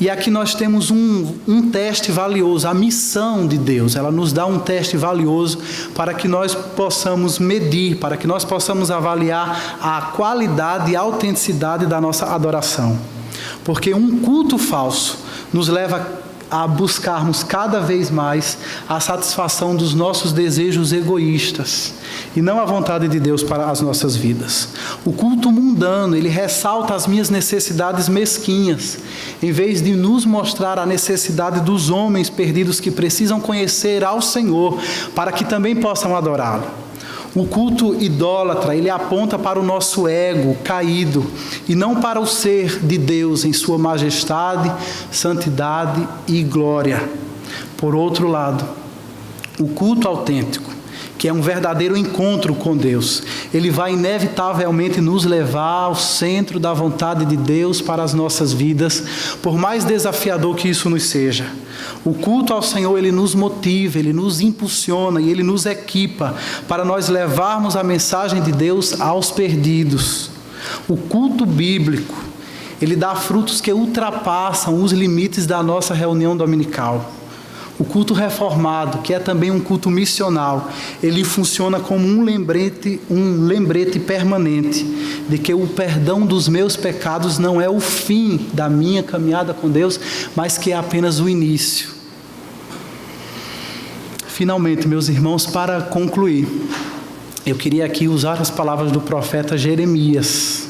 E aqui nós temos um teste valioso, a missão de Deus. Ela nos dá um teste valioso para que nós possamos medir, para que nós possamos avaliar a qualidade e a autenticidade da nossa adoração. Porque um culto falso nos leva a buscarmos cada vez mais a satisfação dos nossos desejos egoístas e não a vontade de Deus para as nossas vidas. O culto mundano, ele ressalta as minhas necessidades mesquinhas, em vez de nos mostrar a necessidade dos homens perdidos que precisam conhecer ao Senhor para que também possam adorá-lo. O culto idólatra, ele aponta para o nosso ego caído e não para o ser de Deus em sua majestade, santidade e glória. Por outro lado, o culto autêntico, que é um verdadeiro encontro com Deus, ele vai inevitavelmente nos levar ao centro da vontade de Deus para as nossas vidas, por mais desafiador que isso nos seja. O culto ao Senhor, ele nos motiva, ele nos impulsiona e ele nos equipa para nós levarmos a mensagem de Deus aos perdidos. O culto bíblico, ele dá frutos que ultrapassam os limites da nossa reunião dominical. O culto reformado, que é também um culto missional, ele funciona como um lembrete permanente de que o perdão dos meus pecados não é o fim da minha caminhada com Deus, mas que é apenas o início. Finalmente, meus irmãos, para concluir, eu queria aqui usar as palavras do profeta Jeremias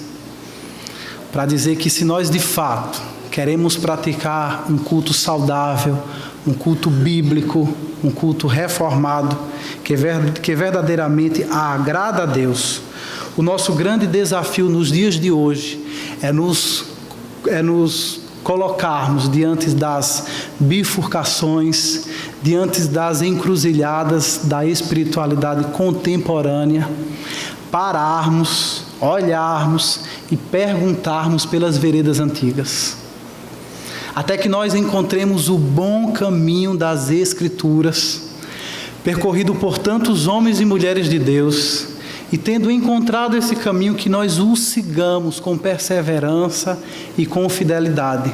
para dizer que se nós de fato queremos praticar um culto saudável, um culto bíblico, um culto reformado, que verdadeiramente agrada a Deus, o nosso grande desafio nos dias de hoje é nos colocarmos diante das bifurcações, diante das encruzilhadas da espiritualidade contemporânea, pararmos, olharmos e perguntarmos pelas veredas antigas, até que nós encontremos o bom caminho das Escrituras, percorrido por tantos homens e mulheres de Deus, e tendo encontrado esse caminho, que nós o sigamos com perseverança e com fidelidade,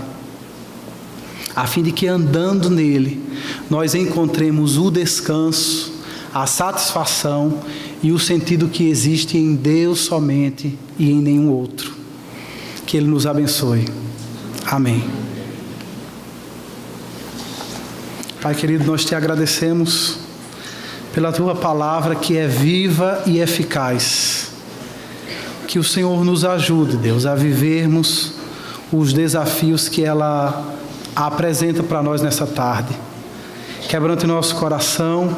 a fim de que andando nele, nós encontremos o descanso, a satisfação e o sentido que existe em Deus somente e em nenhum outro. Que Ele nos abençoe. Amém. Pai querido, nós te agradecemos pela Tua palavra que é viva e eficaz. Que o Senhor nos ajude, Deus, a vivermos os desafios que ela apresenta para nós nessa tarde. Quebrante nosso coração,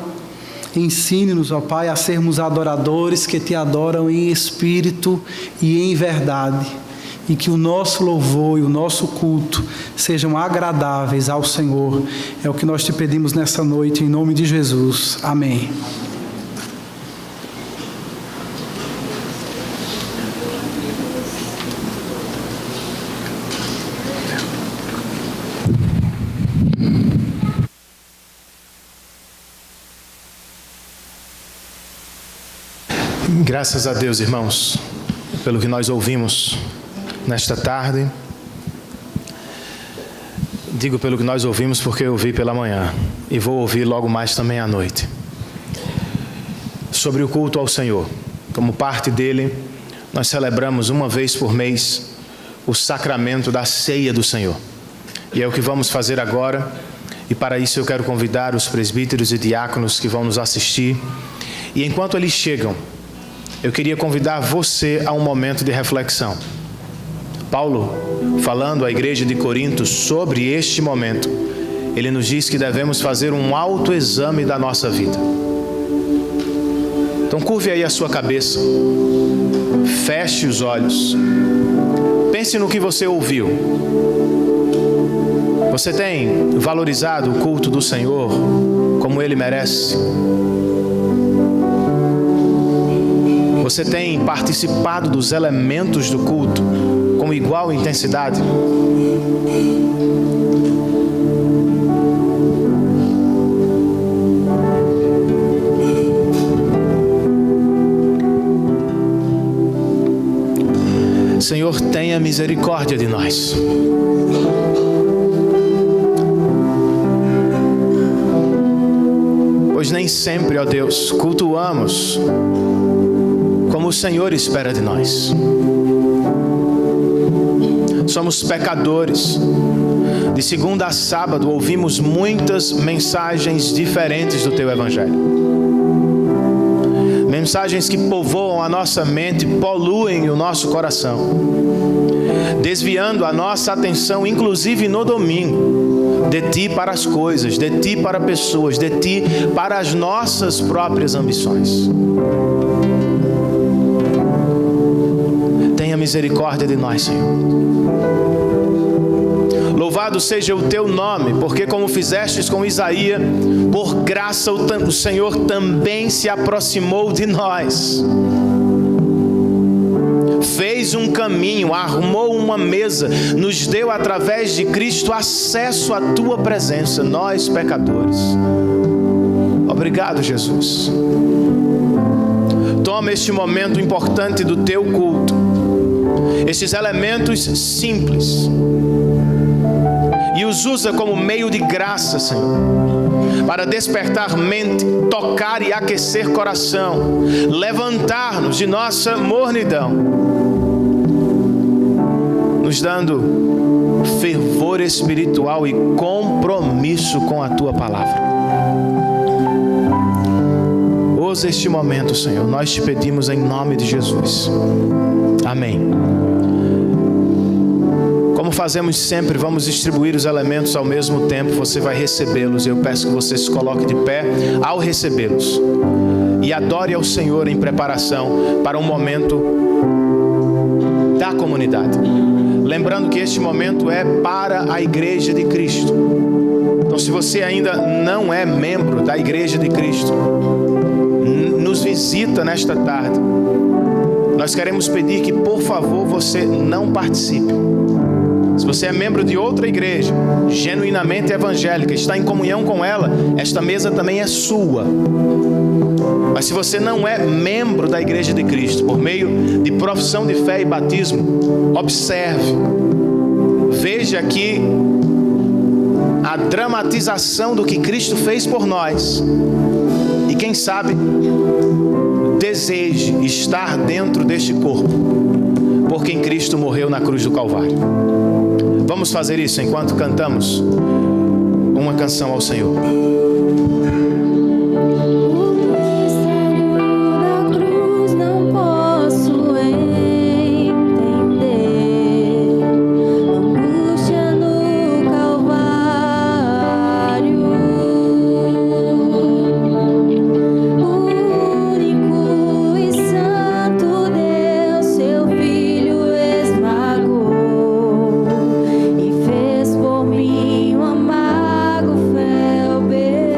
ensine-nos, ó Pai, a sermos adoradores que Te adoram em espírito e em verdade, e que o nosso louvor e o nosso culto sejam agradáveis ao Senhor. É o que nós Te pedimos nessa noite, em nome de Jesus. Amém.
Graças a Deus, irmãos, pelo que nós ouvimos nesta tarde. Digo pelo que nós ouvimos porque eu ouvi pela manhã e vou ouvir logo mais também à noite. Sobre o culto ao Senhor. Como parte dele, nós celebramos uma vez por mês o sacramento da ceia do Senhor. E é o que vamos fazer agora. E para isso eu quero convidar os presbíteros e diáconos que vão nos assistir. E enquanto eles chegam, eu queria convidar você a um momento de reflexão. Paulo, falando à igreja de Corinto sobre este momento, ele nos diz que devemos fazer um autoexame da nossa vida. Então curve aí a sua cabeça, feche os olhos, pense no que você ouviu. Você tem valorizado o culto do Senhor como ele merece? Você tem participado dos elementos do culto com igual intensidade? Senhor, tenha misericórdia de nós. Pois nem sempre, ó Deus, cultuamos como o Senhor espera de nós. Somos pecadores. De segunda a sábado ouvimos muitas mensagens diferentes do Teu Evangelho. Mensagens que povoam a nossa mente, poluem o nosso coração, desviando a nossa atenção, inclusive no domingo, de Ti para as coisas, de Ti para pessoas, de Ti para as nossas próprias ambições. Tenha misericórdia de nós, Senhor. Louvado seja o Teu nome, porque como fizestes com Isaías, por graça o Senhor também se aproximou de nós. Fez um caminho, arrumou uma mesa, nos deu através de Cristo acesso à Tua presença, nós pecadores. Obrigado, Jesus. Toma este momento importante do Teu culto esses elementos simples e os usa como meio de graça, Senhor, para despertar mente, tocar e aquecer coração, levantar-nos de nossa mornidão, nos dando fervor espiritual e compromisso com a Tua palavra. Usa este momento, Senhor, nós te pedimos em nome de Jesus. Amém. Como fazemos sempre, vamos distribuir os elementos ao mesmo tempo. Você vai recebê-los. Eu peço que você se coloque de pé ao recebê-los e adore ao Senhor em preparação para um momento da comunidade. Lembrando que este momento é para a Igreja de Cristo. Então, se você ainda não é membro da Igreja de Cristo, nos visita nesta tarde. Nós queremos pedir que, por favor, você não participe. Se você é membro de outra igreja, genuinamente evangélica, está em comunhão com ela, esta mesa também é sua. Mas se você não é membro da Igreja de Cristo, por meio de profissão de fé e batismo, observe, veja aqui a dramatização do que Cristo fez por nós. E quem sabe, deseje estar dentro deste corpo, por quem Cristo morreu na cruz do Calvário. Vamos fazer isso enquanto cantamos uma canção ao Senhor.
Amargo fel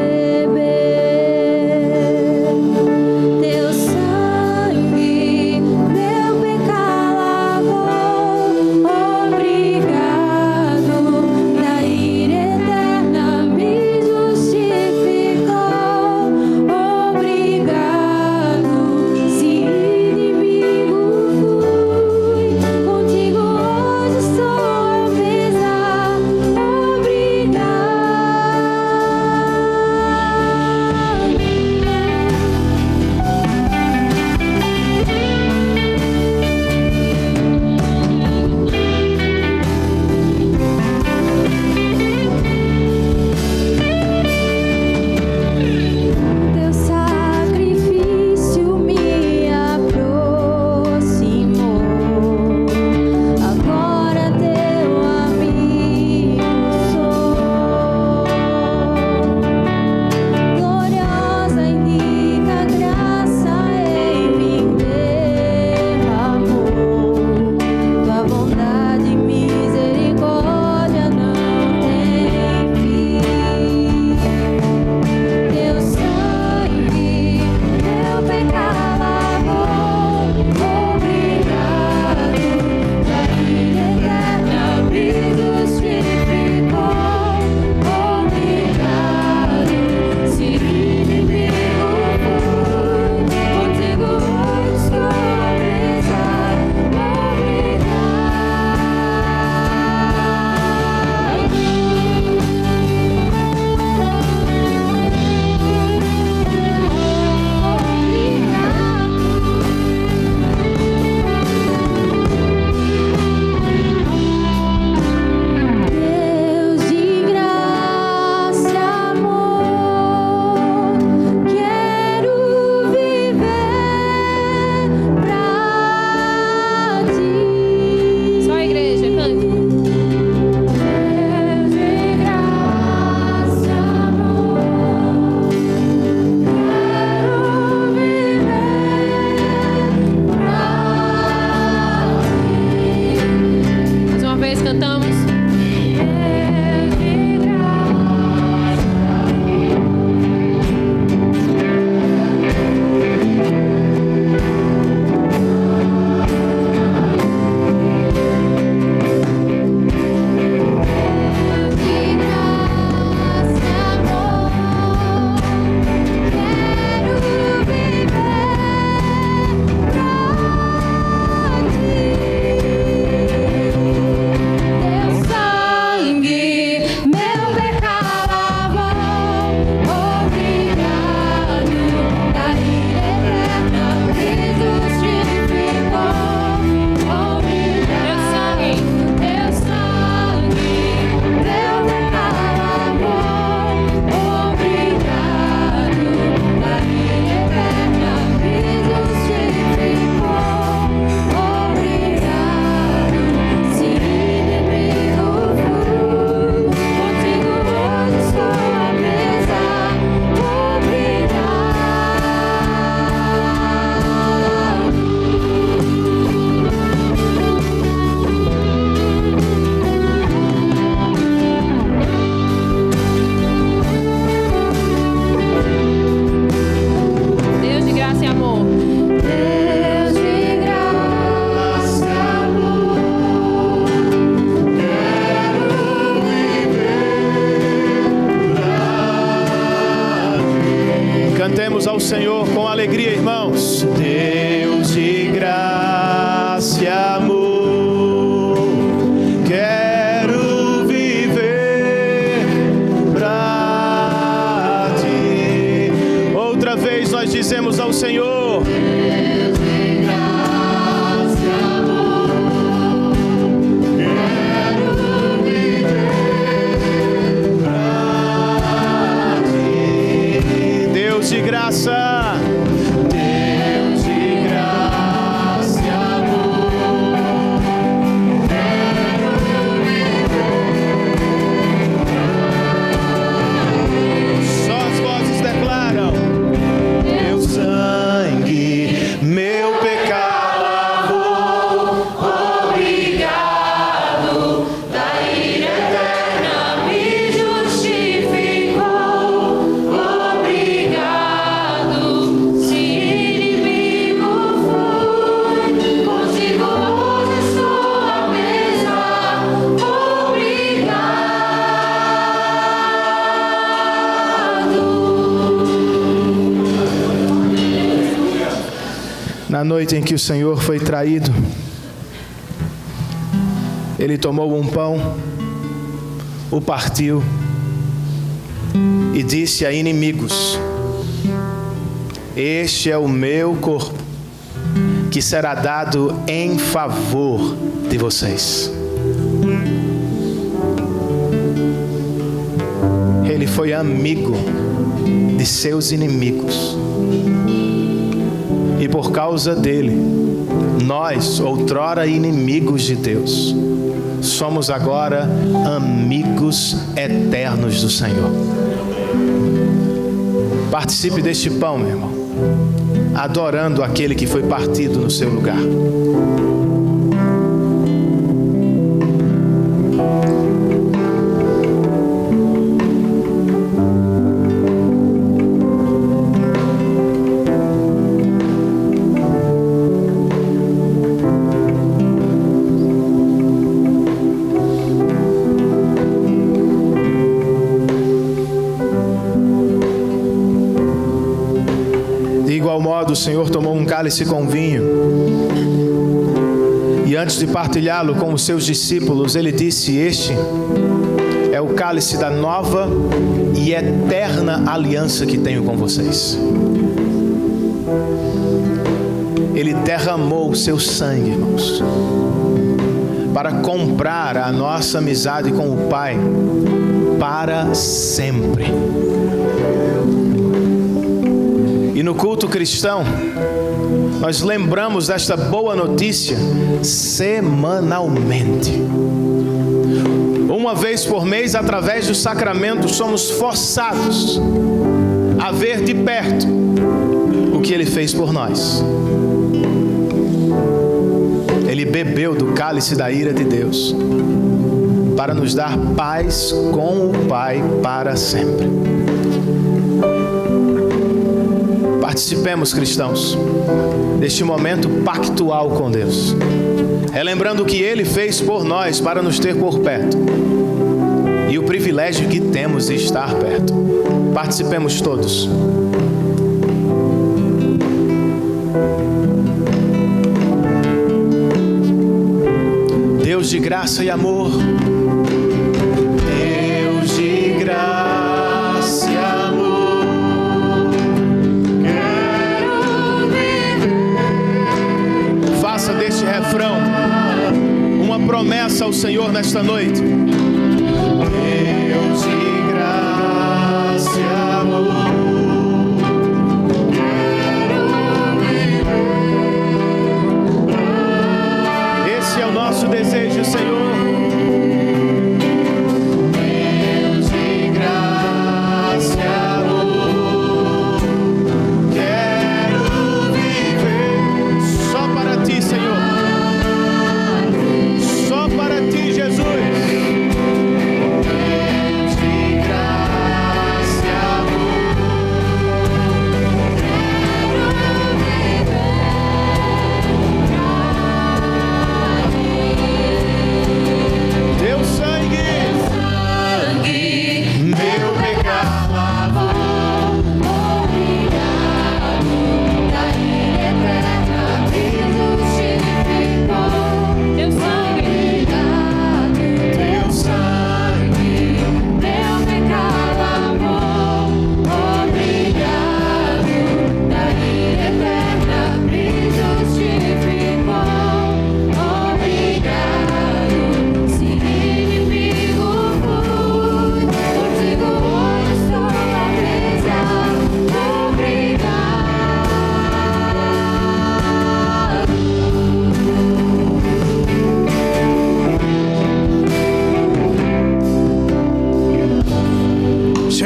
Bendizemos ao Senhor com alegria, irmãos. Deus de graça e amor, quero viver pra ti. Outra vez nós dizemos ao Senhor: Deus de graça e amor, quero viver pra ti. Deus de graça, Deus de graça e amor, quero viver. Só as vozes declaram: meu sangue, meu pecado lavou, obrigado, da ira eterna me justificou, obrigado, se inimigo fui, contigo hoje estou à mesa, obrigado. Na noite em que o Senhor foi traído, Ele tomou um pão, o partiu e disse a inimigos: este é o meu corpo, que será dado em favor de vocês. Ele foi amigo de seus inimigos. E por causa dele, nós, outrora inimigos de Deus, somos agora amigos eternos do Senhor. Participe deste pão, meu irmão, adorando aquele que foi partido no seu lugar. O Senhor tomou um cálice com vinho e antes de partilhá-lo com os seus discípulos, Ele disse: este é o cálice da nova e eterna aliança que tenho com vocês. Ele derramou o seu sangue, irmãos, para comprar a nossa amizade com o Pai para sempre. E no culto cristão, nós lembramos desta boa notícia semanalmente. Uma vez por mês, através do sacramento, somos forçados a ver de perto o que Ele fez por nós. Ele bebeu do cálice da ira de Deus para nos dar paz com o Pai para sempre. Participemos, cristãos, deste momento pactual com Deus, relembrando o que Ele fez por nós para nos ter por perto e o privilégio que temos de estar perto. Participemos todos. Deus de graça e amor, Deus de graça e amor, quero viver. Faça deste refrão uma promessa ao Senhor nesta noite. Deus de graça e amor, esse é o nosso desejo, Senhor. Deus de graça e amor, quero viver só para Ti, Senhor. Só para Ti, Jesus.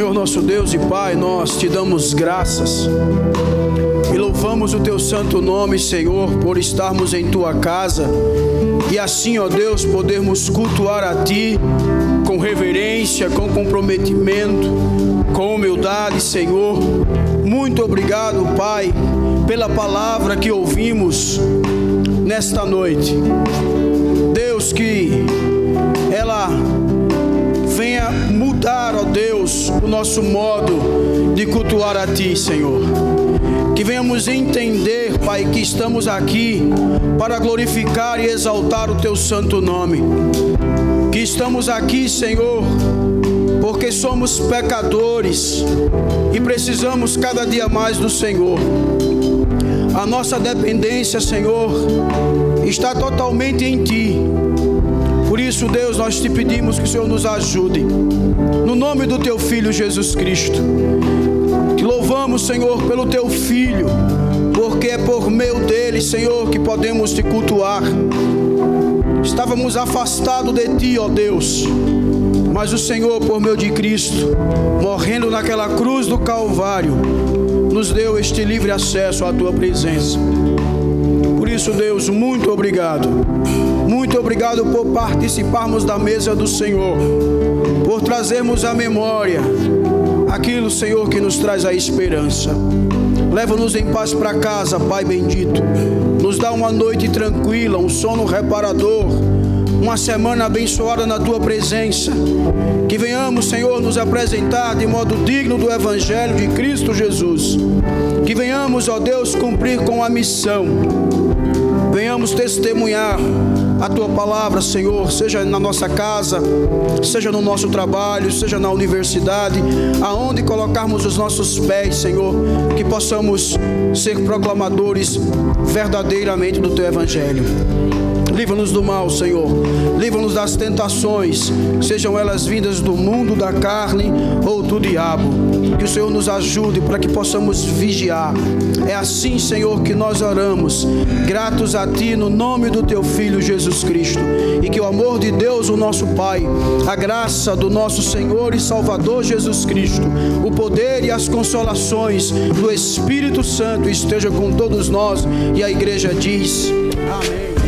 Senhor nosso Deus e Pai, nós te damos graças e louvamos o teu santo nome, Senhor, por estarmos em tua casa e assim, ó Deus, podermos cultuar a ti com reverência, com comprometimento, com humildade, Senhor. Muito obrigado, Pai, pela palavra que ouvimos nesta noite. Deus, que ela venha mudar, ó Deus, o nosso modo de cultuar a ti, Senhor. Que venhamos entender, Pai, que estamos aqui para glorificar e exaltar o teu santo nome. Que estamos aqui, Senhor, porque somos pecadores e precisamos cada dia mais do Senhor. A nossa dependência, Senhor, está totalmente em ti. Por isso, Deus, nós te pedimos que o Senhor nos ajude. No nome do teu Filho Jesus Cristo. Te louvamos, Senhor, pelo teu Filho, porque é por meio dele, Senhor, que podemos te cultuar. Estávamos afastados de ti, ó Deus, mas o Senhor, por meio de Cristo, morrendo naquela cruz do Calvário, nos deu este livre acesso à tua presença. Por isso, Deus, muito obrigado. Muito obrigado por participarmos da mesa do Senhor, por trazermos à memória aquilo, Senhor, que nos traz a esperança. Leva-nos em paz para casa, Pai bendito. Nos dá uma noite tranquila, um sono reparador, uma semana abençoada na tua presença. Que venhamos, Senhor, nos apresentar de modo digno do Evangelho de Cristo Jesus. Que venhamos, ó Deus, cumprir com a missão. Venhamos testemunhar a tua palavra, Senhor, seja na nossa casa, seja no nosso trabalho, seja na universidade, aonde colocarmos os nossos pés, Senhor, que possamos ser proclamadores verdadeiramente do teu Evangelho. Livra-nos do mal, Senhor. Livra-nos das tentações, sejam elas vindas do mundo, da carne ou do diabo. Que o Senhor nos ajude para que possamos vigiar. É assim, Senhor, que nós oramos, gratos a ti no nome do teu Filho Jesus Cristo. E que o amor de Deus, o nosso Pai, a graça do nosso Senhor e Salvador Jesus Cristo, o poder e as consolações do Espírito Santo esteja com todos nós. E a igreja diz: amém.